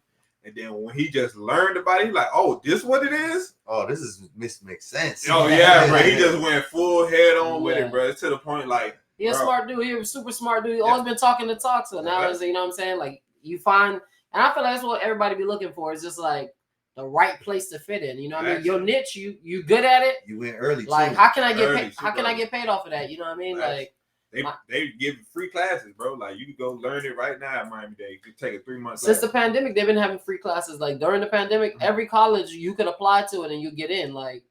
And then when he just learned about it, he's like, "Oh, this what it is? Oh, this makes sense." Oh yeah, bro. He just went full head on with it, bro. It's to the point like he's a smart dude. He's a super smart dude. He's always been talking the talk. So now is, you know what I'm saying? Like you find, and I feel like that's what everybody be looking for. It's just like the right place to fit in. You know what I mean? Your niche, you good at it. You went early. Like how can I get paid? How can I get paid off of that? You know what I mean? Like. They give free classes, bro. Like you can go learn it right now at Miami Dade. You can take a 3-month Since the pandemic, they've been having free classes. Like during the pandemic, every college you could apply to it and you get in. Like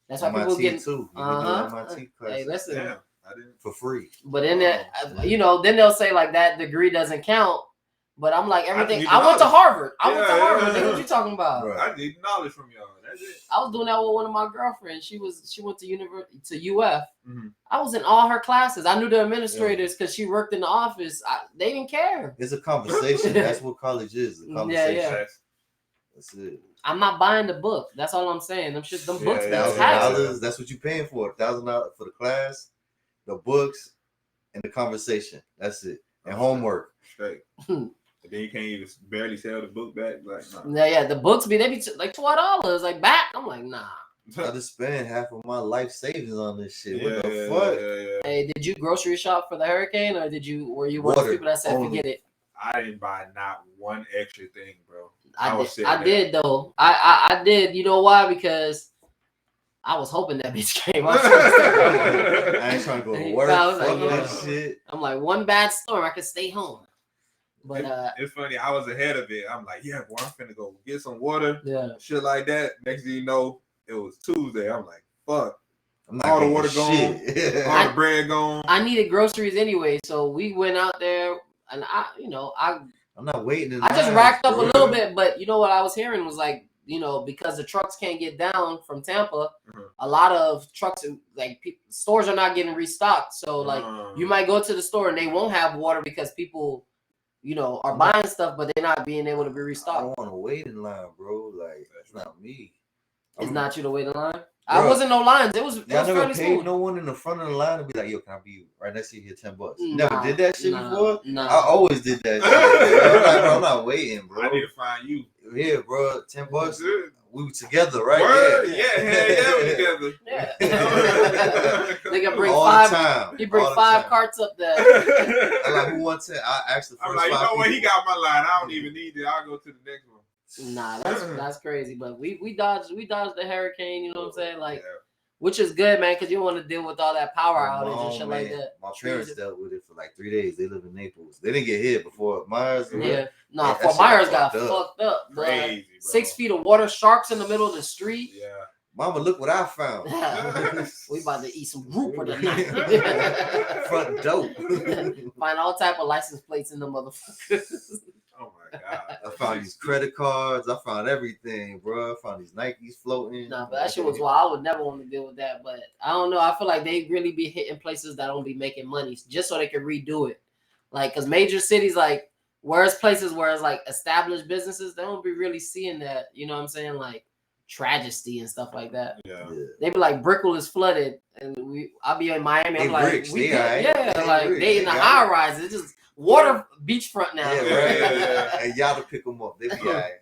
that's why people get too. MIT class. Hey, listen, I didn't for free. But in that, you know, then they'll say like that degree doesn't count. But I'm like everything. I went to Harvard. I went to Harvard. What you talking about? Bro, I need knowledge from y'all. That's it. I was doing that with one of my girlfriends. She went to UF. Mm-hmm. I was in all her classes. I knew the administrators because she worked in the office. They didn't care. It's a conversation. That's what college is. A conversation. Yeah. That's it. I'm not buying the book. That's all I'm saying. Them books be taxing. $1,000. That's what you paying for. $1,000 for the class, the books, and the conversation. That's it. And homework. Straight. And then you can't even barely sell the book back. Like, nah. Yeah. The books they be like $12. Like back. I'm like, nah. I just spent half of my life savings on this shit. What the fuck? Hey, did you grocery shop for the hurricane, or were you one of the people that said forget it? I didn't buy not one extra thing, bro. I did though. I did. You know why? Because I was hoping that bitch came up. I ain't trying to go to work. Shit. I'm like, one bad storm, I could stay home. But it's funny. I was ahead of it. I'm like, yeah, boy, I'm finna go get some water. Yeah, shit like that. Next thing you know, it was Tuesday. I'm like, fuck. All the water gone. All the bread gone. I needed groceries anyway, so we went out there, and I'm not waiting. I just racked up a little bit, but you know what I was hearing was like, because the trucks can't get down from Tampa, a lot of trucks, like stores are not getting restocked. So like you might go to the store and they won't have water because people, are buying stuff, but they're not being able to be restocked. I don't want to wait in line, bro. Like that's not me. It's not you to wait in line. Bro, I wasn't no lines. It was. I never paid no one in the front of the line to be like, "Yo, can I be right next to you here $10?" Never did that shit before. Nah. I always did that shit. I'm not waiting, bro. I need to find you. Yeah, bro. $10. We were together, right? Word? Yeah, we together. Yeah. They can bring all five. The time. He bring five carts up there. I'm like, who wants it? I asked the first I'm like, you know what? He got my line. I don't even need it. I'll go to the next one. Nah, that's crazy. But we dodged the hurricane. You know what I'm saying? Like, which is good, man, because you don't want to deal with all that power outage and shit like that. My parents dealt with it for like 3 days. They live in Naples. They didn't get hit before Myers. Yeah, Fort Myers got fucked up. Crazy, bro. 6 feet of water, sharks in the middle of the street. Yeah. Mama, look what I found. We about to eat some grouper tonight. Front dope. Find all type of license plates in the motherfuckers. Oh my god! I found these credit cards. I found everything, bro. I found these Nikes floating. Nah, but that shit was wild. I would never want to deal with that. But I don't know. I feel like they really be hitting places that don't be making money just so they can redo it. Like, cause major cities, like, places where it's like established businesses, they don't be really seeing that. You know what I'm saying? Like tragedy and stuff like that. Yeah. They be like Brickell is flooded, and I'll be in Miami. I'm like, bricks, they in the got high rise. It's just water beachfront now. Yeah. And y'all to pick them up. They be all right.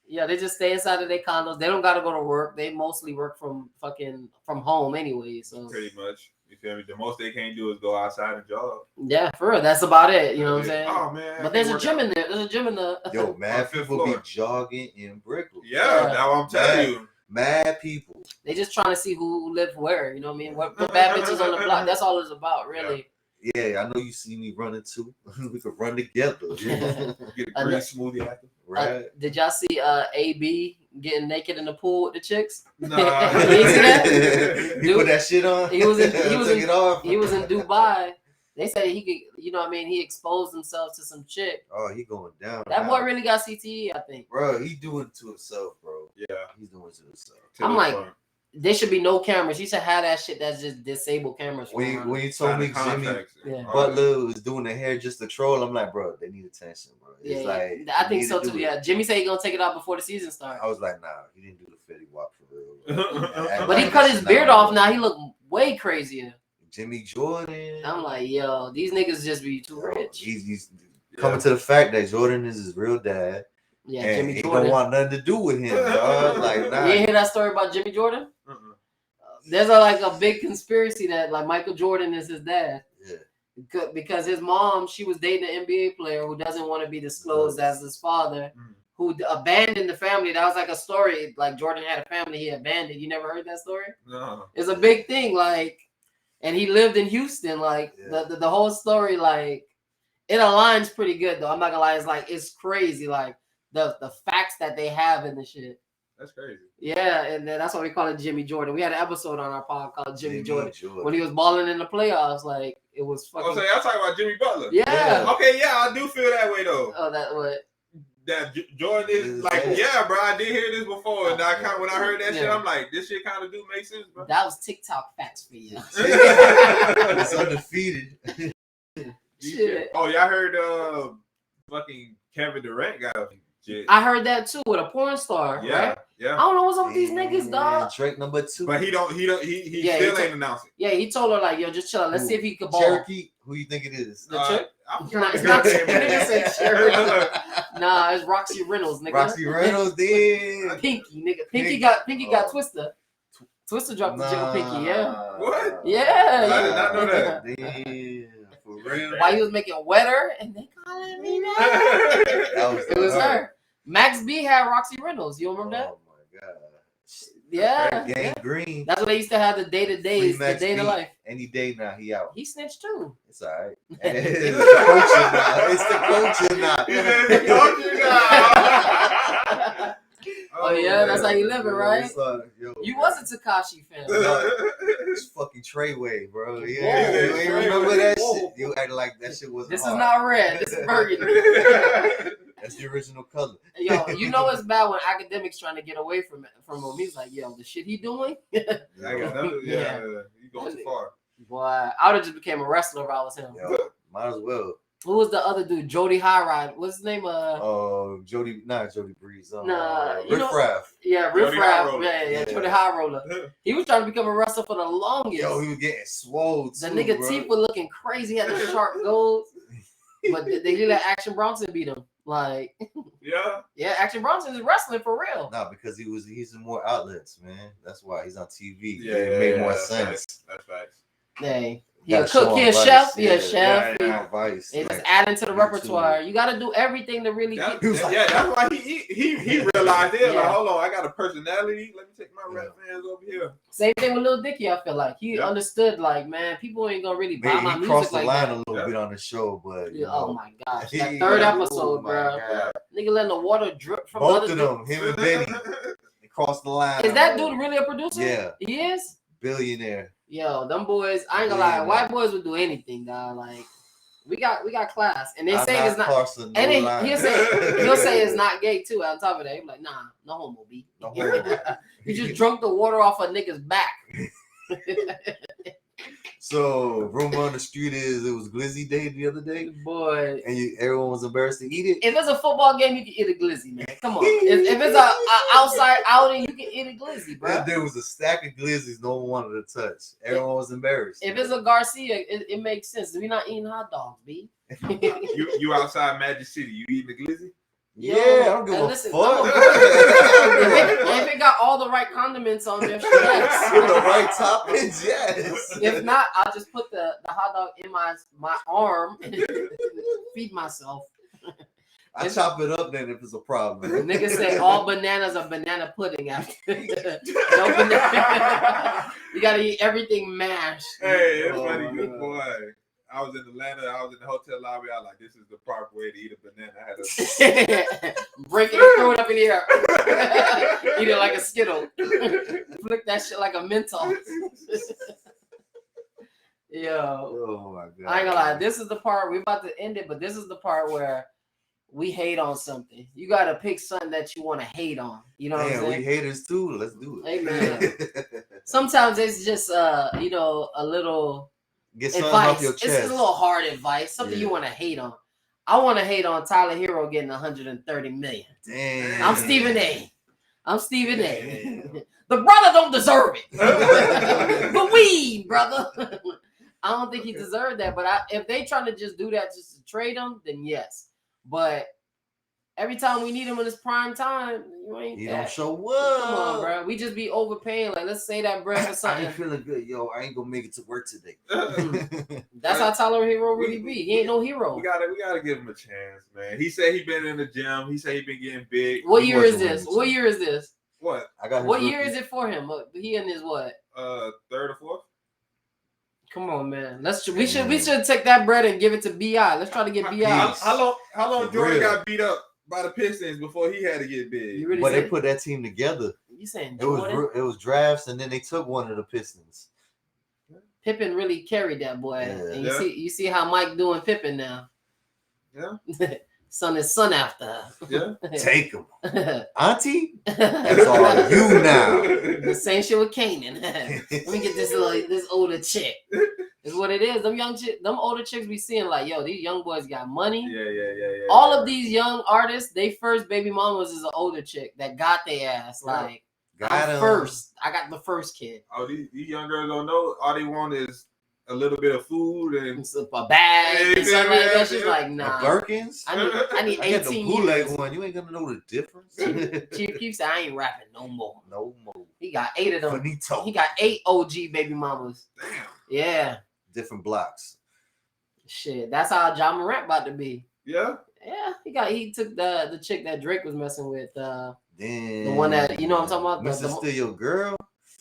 Yeah, they just stay inside of their condos. They don't got to go to work. They mostly work from home anyway. So pretty much, you feel me? The most they can't do is go outside and jog. Yeah, for real. That's about it. You know what I'm saying? Oh man! But there's a gym in there. There's a gym in the. Yo, mad people be jogging in Brickell. Yeah, now I'm telling you. Mad people. They just trying to see who live where. You know what I mean? What bad bitches on the block. That's all it's about, really. Yeah, I know you see me running too. We could run together. Get a green smoothie after. Right. Did y'all see AB getting naked in the pool with the chicks? Nah. You see that? He put that shit on. He was in Dubai. They said he could, you know what I mean? He exposed himself to some chick. Oh, he going down. That boy really got CTE, I think. Bro, he doing it to himself, bro. Yeah. He's doing it to himself. I'm like, there should be no cameras. You should have that shit that's just disabled cameras. When you told me Jimmy Butler was doing the hair just to troll, I'm like, bro, they need attention, bro. It's like, I think so too. Yeah, Jimmy said he gonna take it out before the season starts. I was like, nah, he didn't do the Fetty Wap for real. But he cut his beard off now. He look way crazier. Jimmy Jordan. I'm like, yo, these niggas just be too rich. He's coming to the fact that Jordan is his real dad. Yeah, and Jimmy he Jordan. don't want nothing to do with him, dog. Like, nah. You ain't hear that story about Jimmy Jordan? There's a big conspiracy that like Michael Jordan is his dad. Yeah. Because his mom, she was dating an NBA player who doesn't want to be disclosed as his father, who abandoned the family. That was like a story. Like Jordan had a family he abandoned. You never heard that story? No. It's a big thing. Like, and he lived in Houston. Like the whole story, like it aligns pretty good though. I'm not gonna lie. It's like it's crazy. Like the facts that they have in the shit. That's crazy. Yeah, and that's why we call it Jimmy Jordan. We had an episode on our pod called Jimmy Jordan when he was balling in the playoffs. Like it was fucking. Oh, so y'all talking about Jimmy Butler? Yeah. Okay, yeah, I do feel that way though. Oh, that what? That Jordan is like, yeah, bro. I did hear this before, and when I heard that shit, I'm like, this shit kind of do make sense, bro. That was TikTok facts for you. It's undefeated. Shit. Oh, y'all heard fucking Kevin Durant got legit. I heard that too with a porn star. Yeah, right? yeah. I don't know what's up with these niggas, dog. Drake number 2. But he still ain't announcing. Yeah, he told her like, yo, just chill. Let's see if he could ball. Cherokee, who you think it is? The chick? I'm Nah, trying it's to not hear Cherokee. that, Nigga said Cherokee. Nah, it's Roxy Reynolds, nigga. Roxy Reynolds did. Pinky, nigga. Pinky got Twister. Twister dropped the jiggle Pinky, yeah. What? Yeah. I did not know that. Damn, for real. Why he was making wetter and they calling me now? It was her. Max B had Roxy Reynolds. You remember that? Oh my god. Yeah. Gang Green. That's what they used to have the day-to-days, the day in the life. Any day now, he out. He snitched too. It's all right. It's the coaching now. Oh yeah, that's how you live it, right? Yo, You was a Tekashi fan. No, it's fucking Treyway, bro. Yeah, Whoa, you ain't remember that whoa. shit. You act like that shit wasn't This hard. is not red. This is burgundy. That's the original color. Yo, you know it's bad when academics trying to get away from him. He's like, yo, the shit he doing? You going too far. Boy, I would have just became a wrestler if I was him. Yo, might as well. Who was the other dude? Jody Highride. What's his name? Jody Breeze. Nah, you Riff know- Raff. Yeah, Jody Riff Raff. High-Roller. Yeah, Jody High Roller. He was trying to become a wrestler for the longest. Yo, he was getting swole The too, nigga bro. teeth were looking crazy. He had the sharp gold. But they let Action Bronson beat him. Like, Yeah. Action Bronson is wrestling for real. Nah, because he's in more outlets, man. That's why he's on TV. Yeah, it made more that's sense. That's facts. Hey, he a Gotta show cook, he on a Vice. chef, he a Yeah, chef. yeah, On Vice. They just like, adding to the YouTube. repertoire. You got to do everything to really That, keep. that's why he realized it. Yeah. Like, hold on, I got a personality. Let me take my rap fans over here. Same thing with Lil Dicky. I feel like he Yeah. understood. Like, man, people ain't gonna really buy Maybe my he music crossed the like line that. a little bit on the show, but you Oh know, my gosh, he- that third oh episode, my bro. God. Nigga letting the water drip from Both the of other them, him and Benny, they crossed the line. dude. Is that dude really a producer? Yeah. He is? Billionaire. Yo, them boys, I ain't gonna lie, Yeah. white boys would do anything, dog. Like, we got class. And they I'm say it's not Carson, and no then line. he'll say it's not gay too on top of that. He'll be like, nah, no homo B. No homo. You just drunk the water off a nigga's back. So rumor on the street is it was Glizzy Day the other day, Boy. and everyone was embarrassed to eat it. If it's a football game, you can eat a glizzy, man. Come on. If it's a outside outing, you can eat a glizzy, bro. There was a stack of Glizzies no one wanted to touch. Everyone was embarrassed. If it's a Garcia, it makes sense. We're not eating hot dogs, B. You outside Magic City, you eating the glizzy? Yeah, I don't give and a listen, fuck. if it got all the right condiments on there, yes. With the right toppings, yes. If not, I'll just put the hot dog in my arm and feed myself. I chop it up then if it's a problem. Niggas say all bananas are banana pudding after. No banana. You gotta eat everything mashed. Hey, it's Oh, funny, my good God. boy. I was in Atlanta. I was in the hotel lobby. I was like, this is the proper way to eat a banana. I had to Break it and throw it up in the air. Eat it like a Skittle. Flick that shit like a Mentos. Yo, Oh my god. I ain't gonna lie. This is the part we're about to end it, but this is the part where we hate on something. You gotta pick something that you want to hate on. You know what I'm Damn, we saying? haters too. Let's do it. Hey, man. Sometimes it's just a little Get something advice. off your It's chest. a little hard advice. Something you Yeah. want to hate on. I want to hate on Tyler Hero getting 130 million. Damn. I'm Stephen A. The brother don't deserve it. The weed, brother. I don't think he deserved that. But if they trying to just do that just to trade him, then yes. But every time we need him in his prime time, you ain't He that. don't show up. Come on, bro. We just be overpaying. Like, let's say that bread for I something. ain't feeling good, yo. I ain't gonna make it to work today. That's how Tyler Hero really be. He ain't no hero. we gotta give him a chance, man. He said he been in the gym. He said he been getting big. What He year is wasn't this? winning, What so- year is this? What? I got his What year rookie. is it for him? He in his what? Third or fourth? Come on, man. We should take that bread and give it to Bi. Let's try to get Bi. How long For Jordan real. got beat up by the Pistons before he had to get big? You really But they saying, put that team together. you saying It was Jordan? it was drafts, and then they took one of the Pistons. Pippen really carried that boy. Yeah. And Yeah. you see how Mike doing Pippen now. Yeah. Son is son after. Yeah. Take him, Auntie. That's the all you now. same shit with Kanan. Let me get this older chick. It's what it is. Them them older chicks be seeing like, yo, these young boys got money. Yeah. All of these young artists, they first baby mamas is an older chick that got their ass. Like, I'm first. I got the first kid. Oh, these young girls don't know. All they want is a little bit of food and a bag and something like that. She's like, nah. Gherkins? I need 18 years. One. You ain't gonna know the difference. Chief Keef said, I ain't rapping no more. No more. He got 8 of them. Finito. He got 8 OG baby mamas. Damn. Yeah. Different blocks. Shit, that's how John Morant about to be. Yeah. Yeah, he took the chick that Drake was messing with. Damn. The one that, you know what I'm talking about? Mr. Still your girl.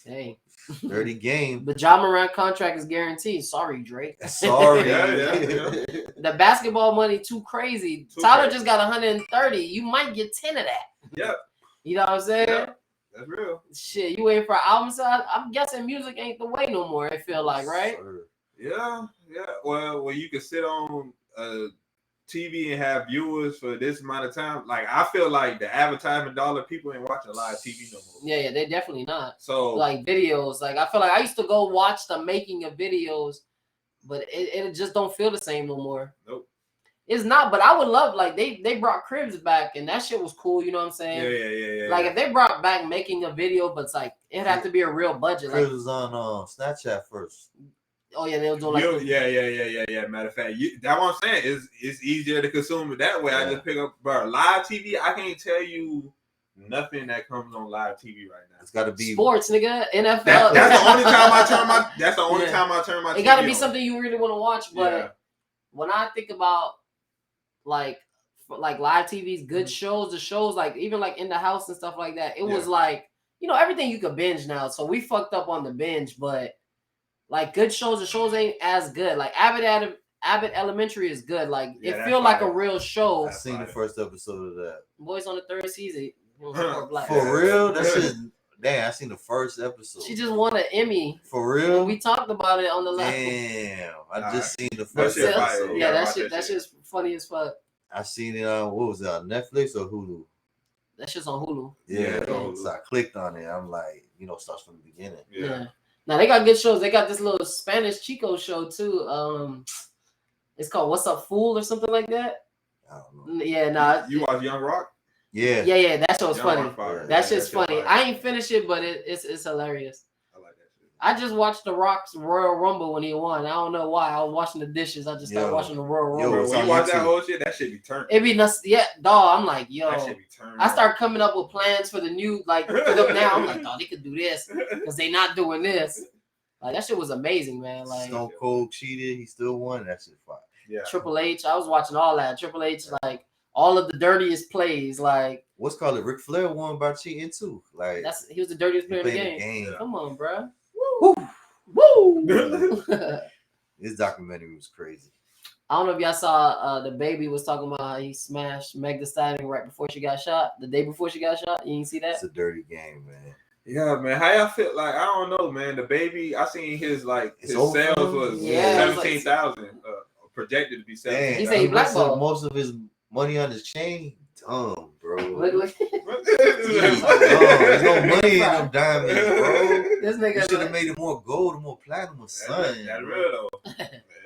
Hey. Dirty game. The John Morant contract is guaranteed. Sorry, Drake. Sorry. Yeah. The basketball money too crazy. Tyler just got 130. You might get 10 of that. Yep. You know what I'm saying? Yep. That's real. Shit, you waiting for an album? So I'm guessing music ain't the way no more. It feel like, right? Yeah. Well, you can sit on TV and have viewers for this amount of time. Like, I feel like the advertisement dollar, people ain't watching live TV no more. Yeah, they definitely not. So like videos, like I feel like I used to go watch the making of videos, but it just don't feel the same no more. Nope. It's not, but I would love, like, they brought Cribs back and that shit was cool, you know what I'm saying? Yeah. Like if they brought back making a video, but it's like it'd have to be a real budget. Cribs like, was on Snapchat first. Oh yeah, they were doing like yeah. Matter of fact, that's what I'm saying. It's easier to consume it that way. Yeah. I just pick up, bro. Live TV, I can't tell you nothing that comes on live TV right now. It's got to be sports, nigga. NFL. That's the only time I turn my. That's the only time I turn my. It got to be something you really want to watch. But when I think about like live TV's good shows, the shows like even like In the House and stuff like that, it was like, you know, everything you could binge now. So we fucked up on the binge, but like good shows, the shows ain't as good. Like Abbott Elementary is good. Like it feel like a real show. I seen the first episode of that. Boys on the 3rd season. For real? That shit. Damn, I seen the first episode. She just won an Emmy. For real? We talked about it on the last. Damn, I just seen the first episode. Yeah, that shit's funny as fuck. I seen it on, what was it, on Netflix or Hulu? That shit's on Hulu. Yeah. So I clicked on it. I'm like, you know, starts from the beginning. Yeah. Now they got good shows. They got this little Spanish Chico show too. It's called What's Up Fool or something like that. I don't know. Yeah, nah. You watch Young Rock? Yeah. That show's funny. That shit's funny. Fire. I ain't finished it, but it's hilarious. I like that shit. I just watched The Rock's Royal Rumble when he won. I don't know why. I was washing the dishes. I just started watching the Royal Rumble. When you watch that whole shit, that shit be turned. It be nuts. Yeah, dog. I'm like, yo. That shit be turned. I start coming up with plans for the new, like, for them now. I'm like, oh, they could do this because they not doing this. Like, that shit was amazing, man. Like, Stone Cold cheated. He still won. That shit fire. Yeah. Triple H. I was watching all that. Triple H, like, all of the dirtiest plays. Like, what's called it? Ric Flair won by cheating too. Like, he was the dirtiest player in the game. Yeah. Come on, bro. Woo! This documentary was crazy. I don't know if y'all saw the baby was talking about how he smashed Meg Thee Stallion right before she got shot. The day before she got shot. You didn't see that? It's a dirty game, man. Yeah, man. How y'all feel? Like, I don't know, man. The baby, I seen his sales was 17,000 projected to be 17,000. He said he blackballed most of his money on his chain. Dumb, bro. Look. There's no money in them diamonds, bro. This nigga you should have made it more gold, more platinum, or something. That's real though.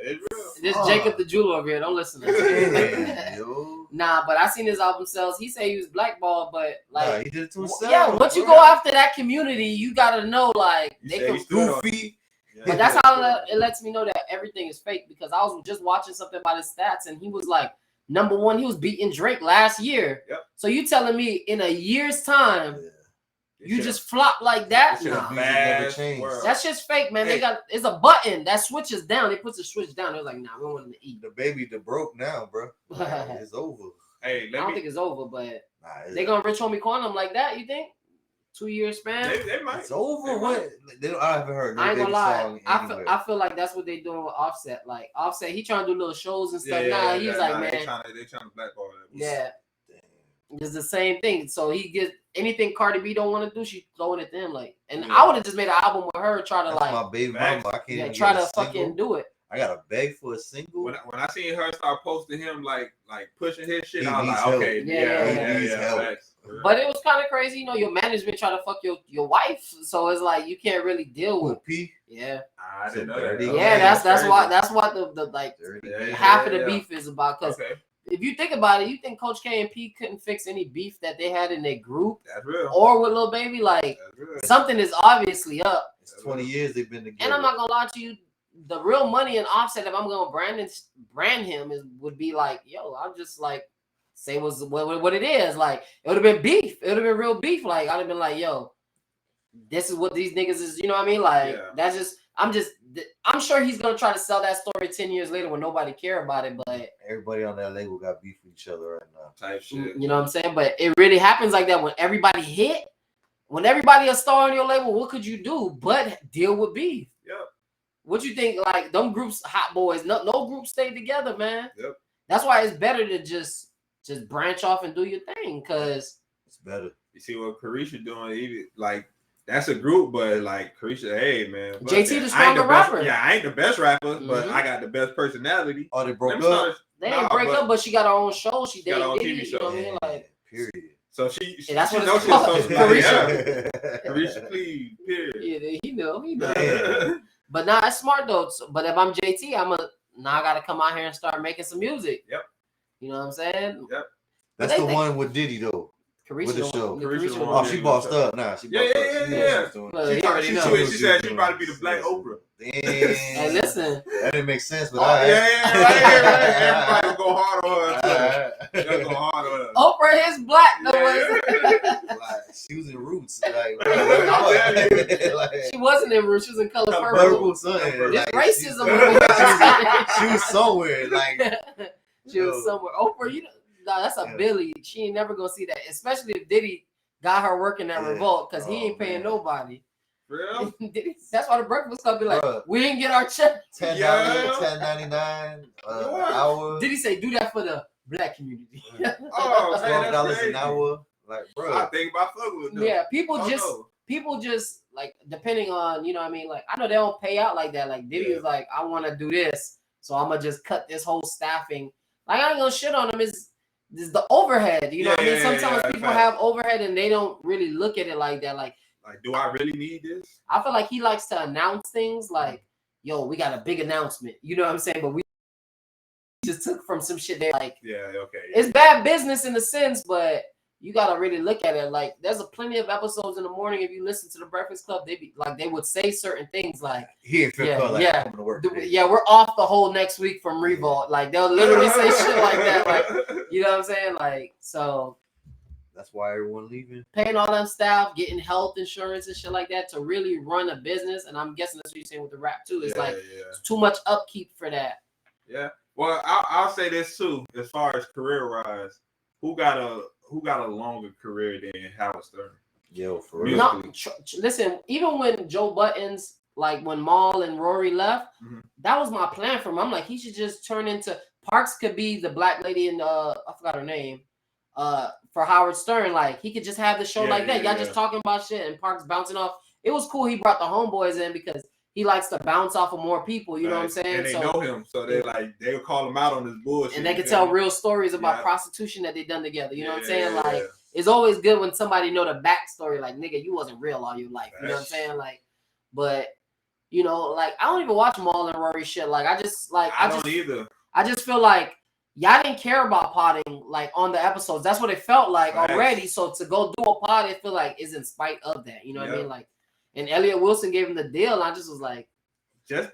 It's real. This Jacob the jeweler over here. Don't listen to him. Nah, but I seen his album sales. He said he was blackballed, but like he did it to himself. Yeah, once you go after that community, you gotta know like they can goofy. But that's how it lets me know that everything is fake because I was just watching something about his stats and he was like #1. He was beating Drake last year. Yep. So you telling me in a year's time you just flop like that? Nah. That shit's fake, man. Hey. It's a button that switches down. They put the switch down. They're like, nah, we don't want him to eat. The baby broke now, bro. It's over. Hey, I don't think it's over, but they gonna Rich Homie Quantum like that, you think? 2 year span? They might. It's over. What? I haven't heard no I ain't gonna lie. Song I feel like that's what they doing with Offset. Like Offset, he trying to do little shows and stuff. He's like, man. They trying to blackball that. Yeah. It's the same thing. So he gets anything Cardi B don't want to do, she throwing it to him. Like, and I would have just made an album with her, try to that's my baby mama. I can't try to fucking do it. I gotta beg for a single. When I seen her start posting him like pushing his shit, He I was needs like, help. okay, He needs help. Facts. But it was kind of crazy, your management try to fuck your wife, so it's like you can't really deal with. P. Yeah. I didn't know that. Yeah, that's why the like half of the beef is about, because if you think about it, you think Coach K and P couldn't fix any beef that they had in their group, that's real, or with Lil Baby, like something is obviously up. It's 20 years they've been together. And I'm not gonna lie to you, the real money in Offset, if I'm gonna brand him, would be like, yo, I'm just like say what it is. Like it would have been beef. It would have been real beef. Like I'd have been like, yo, this is what these niggas is. You know what I mean? Like that's just. I'm sure he's gonna try to sell that story 10 years later when nobody care about it. But everybody on that label got beef with each other right now. Type shit. You know what I'm saying? But it really happens like that when everybody hit. When everybody a star on your label, what could you do but deal with beef? Yep. What you think? Like them groups, Hot Boys, no group stayed together, man. Yep. That's why it's better to just branch off and do your thing, cause it's better. You see what Carisha doing? Even like that's a group, but like Carisha, hey man, JT the stronger rapper. Yeah, I ain't the best rapper, but I got the best personality. Oh, they broke up. They didn't break up, but she got her own show. She got her own TV show. You know what I mean? Like period. So she that's what knows it's called. Carisha. Carisha, please. Period. Yeah, he know. But nah, it's smart though. But if I'm JT, I gotta come out here and start making some music. Yep. You know what I'm saying? Yep. That's the one with Diddy though. Carisha with the show. Carisha she bossed up. Nah, she bossed up. She said she'd probably be the Black Oprah. Hey, listen. That didn't make sense, but right. Everybody will go hard on her. They'll go hard on her. Oprah is black, though. She was in Roots. Like, she wasn't in Roots. She was in Color Purple. Like, racism. She was somewhere. Like she was somewhere. Oprah, that's a Billy. She ain't never gonna see that, especially if Diddy got her working at Revolt, because he ain't paying nobody. Real? That's why the Breakfast Club be like, we didn't get our check. $10.99 hour. Diddy say do that for the black community? $12 an hour. Like, bro, I think about fucking with them. Yeah, people just like, depending on, you know what I mean? Like, I know they don't pay out like that. Like Diddy was like, I want to do this, so I'm gonna just cut this whole staffing. Like, I ain't gonna shit on him. Is the overhead? You know what I mean? Sometimes people have overhead and they don't really look at it like that. Like, do I really need this? I feel like he likes to announce things like, yo, we got a big announcement. You know what I'm saying? But we just took from some shit there. Like, it's bad business in a sense, but you gotta really look at it. Like, there's plenty of episodes in the morning. If you listen to the Breakfast Club, they would say certain things like, we're off the whole next week from Revolt. Like, they'll literally say shit like that. Like, you know what I'm saying? Like, so that's why everyone leaving. Paying all that staff, getting health insurance and shit like that to really run a business. And I'm guessing that's what you're saying with the rap too. It's it's too much upkeep for that. Yeah. Well, I'll say this too, as far as career wise, who got a longer career than Howard Stern? Yo, for real. No, listen, even when Joe Buttons, like when Maul and Rory left, that was my plan for him. I'm like, he should just turn into Parks could be the black lady in I forgot her name. For Howard Stern, like he could just have the show like that. Y'all just talking about shit and Parks bouncing off. It was cool. He brought the homeboys in because he likes to bounce off of more people. You know what I'm saying? And they know him, so they would call him out on his bullshit. And they could tell real stories about prostitution that they done together. You know what I'm saying? Like it's always good when somebody know the backstory. Like, nigga, you wasn't real all your life. You know what I'm saying? Like, but you know, like I don't even watch Maul and Rory shit. Like I don't either. I just feel like y'all didn't care about potting like on the episodes. That's what it felt like already. So to go do a pot, I feel like is in spite of that. You know what I mean? Like, and Elliot Wilson gave him the deal. I just was like, just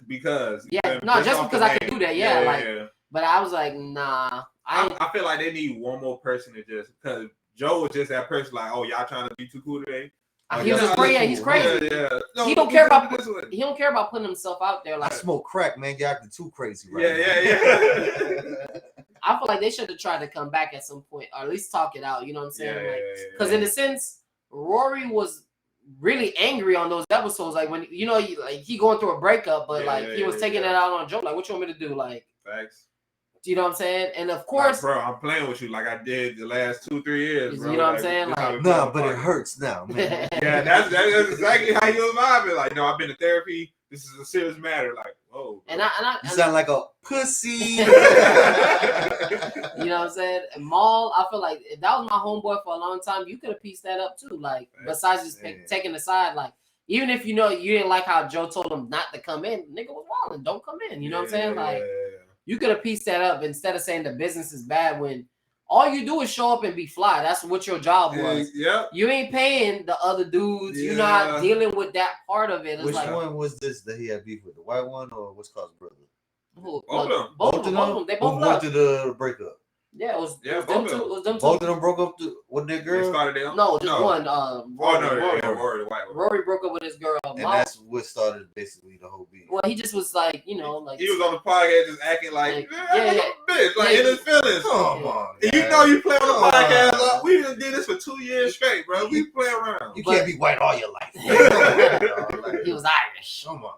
because. Yeah, no, just because I could do that. But I was like, nah. I feel like they need one more person to just because Joe was just that person like, oh, y'all trying to be too cool today. He's crazy. He's crazy. No, he don't care about putting himself out there. Like, I smoke crack, man. Y'all acting too crazy right now. I feel like they should have tried to come back at some point, or at least talk it out. You know what I'm saying? Because in a sense, Rory was really angry on those episodes. Like when he going through a breakup, but he was taking it out on Joe. Like, what you want me to do? Like, facts. Do you know what I'm saying? And of course, bro, I'm playing with you like I did the last 2-3 years, bro. You know what I'm saying? Like, no, but it hurts now, man. Yeah, that's exactly how you was vibing. Like, no, I've been to therapy. This is a serious matter. Like, Oh, and you sound like a pussy. You know what I'm saying? And Maul, I feel like if that was my homeboy for a long time, you could have pieced that up too. Like, besides just taking the side, like, even if you know you didn't like how Joe told him not to come in, nigga was wilding, don't come in. You know what I'm saying? Like, you could have pieced that up instead of saying the business is bad when all you do is show up and be fly. That's what your job was. Yeah. You ain't paying the other dudes. You're not dealing with that part of it. It's Which like, one was this that he had beef with? The white one or what's called brother? Both of them. They both went through the breakup. Yeah, it was both them two. It was them two. Both of them broke up with their girl. They started their own? No, just one. Rory broke up with his girl. And that's what started basically the whole beat. Well, he just was like, you know, like he was on the podcast just acting like bitch, like in his feelings. Come on, and you know you play on the podcast. Like, we done did this for 2 years straight, bro. We play around. You can't be white all your life. He was Irish. Come on.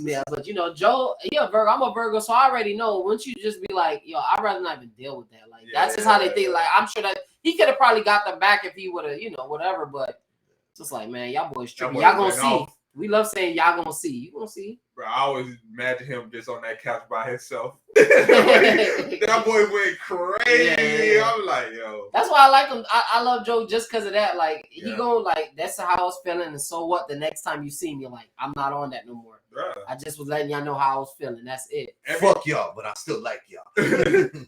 Yeah, but you know, Joe, Virgo. I'm a Virgo, so I already know. Once you just be like, yo, I'd rather not even deal with that. Like that's just how they think. Like I'm sure that he could have probably got them back if he would have, you know, whatever. But it's just like, man, y'all boys tripping. Y'all gonna see. Off. We love saying y'all gonna see. You gonna see. Bro, I always imagine him just on that couch by himself. That boy went crazy. Yeah. I'm like, yo. That's why I like him. I love Joe just because of that. Like he going like, that's how I was feeling. And so what? The next time you see me, like I'm not on that no more. Bruh. I just was letting y'all know how I was feeling. That's it. Fuck y'all, but I still like y'all.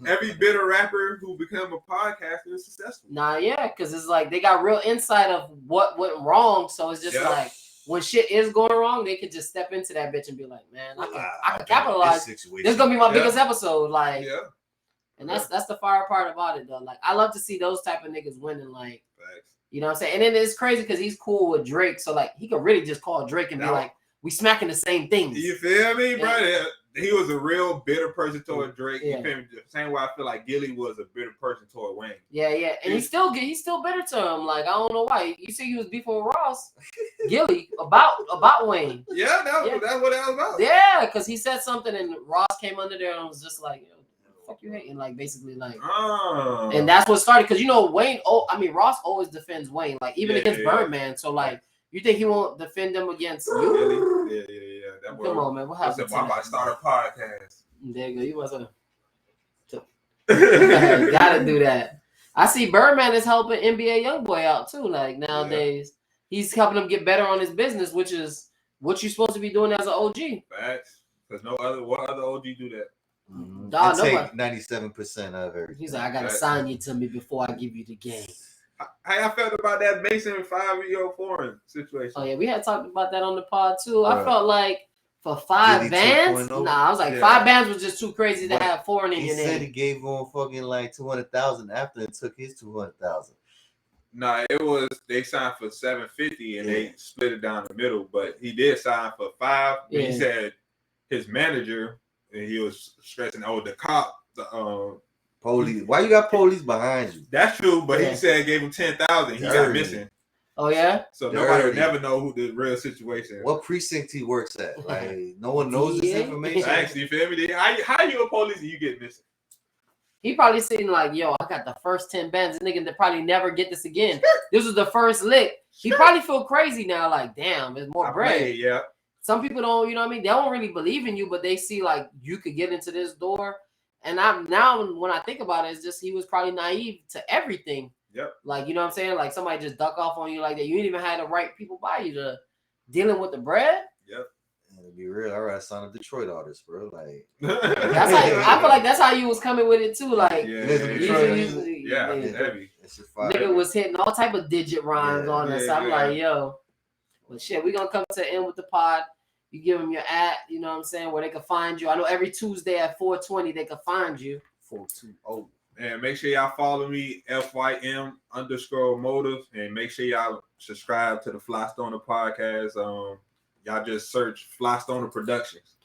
Every bitter rapper who become a podcaster is successful. Nah, yeah, because it's like they got real insight of what went wrong. So it's just like when shit is going wrong, they could just step into that bitch and be like, man, I can capitalize. This is gonna be my biggest episode. Like, and that's the fire part about it though. Like, I love to see those type of niggas winning. Like, you know what I'm saying? And then it's crazy because he's cool with Drake, so like he could really just call Drake and be like, we smacking the same things. You feel me, bro? He was a real bitter person toward Drake. You feel me? The same way I feel like Gilly was a bitter person toward Wayne. Yeah. And he's still bitter to him. Like, I don't know why. You see he was beefing with Ross. Gilly about Wayne. Yeah, that's what that was about. Yeah, because he said something and Ross came under there and was just like, yo, fuck you hating, like basically like and that's what started because you know Ross always defends Wayne, like even against Birdman. So like you think he won't defend them against you? Yeah. That Come on, man. What happened? I'm about to start a podcast. There you go. You wasn't. Gotta do that. I see Birdman is helping NBA YoungBoy out too. Like nowadays, he's helping him get better on his business, which is what you're supposed to be doing as an OG. Facts. Because what other OG do that? I take 97% of it. He's like, I gotta sign you to me before I give you the game. How I felt about that Mason 5-year foreign situation. Oh yeah, we had talked about that on the pod too. I felt like for 5 bands, I was like 5 bands was just too crazy to have foreign in your name. He said he gave him fucking like 200,000 after and took his 200,000. Nah, it was they signed for 750 and they split it down the middle. But he did sign for 5. Yeah. He said his manager and he was stressing, the cop, police. Why you got police behind you? That's true, but he said gave him 10,000. He got missing. Oh yeah. So nobody would never know who the real situation is. What precinct he works at? Like no one knows this information. Actually, you feel me? How you a police and you get missing? He probably seen like, yo, I got the first 10 bands. This nigga probably never get this again. This was the first lick. He probably feel crazy now. Like, damn, there's more bread. Yeah. Some people don't, you know what I mean? They don't really believe in you, but they see like you could get into this door. And now when I think about it, it's just he was probably naive to everything. Yep. Like, you know what I'm saying? Like somebody just duck off on you like that. You didn't even have the right people by you to dealing with the bread. Yep. And to be real, all right, sign a Detroit artist, bro. Like that's how I feel like that's how you was coming with it too. Like heavy. Nigga was hitting all type of digit rhymes on us. I'm like, yo, well shit, we gonna come to the end with the pod. You give them your @ you know what I'm saying, where they can find you. I know every Tuesday at 4:20 they can find you. 420. And make sure y'all follow me, FYM_motive. And make sure y'all subscribe to the Fly Stoner podcast. Y'all just search Fly Stoner Productions.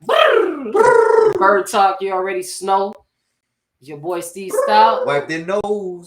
BirdTalk, you already snow. It's your boy Steve Stout. Wipe their nose.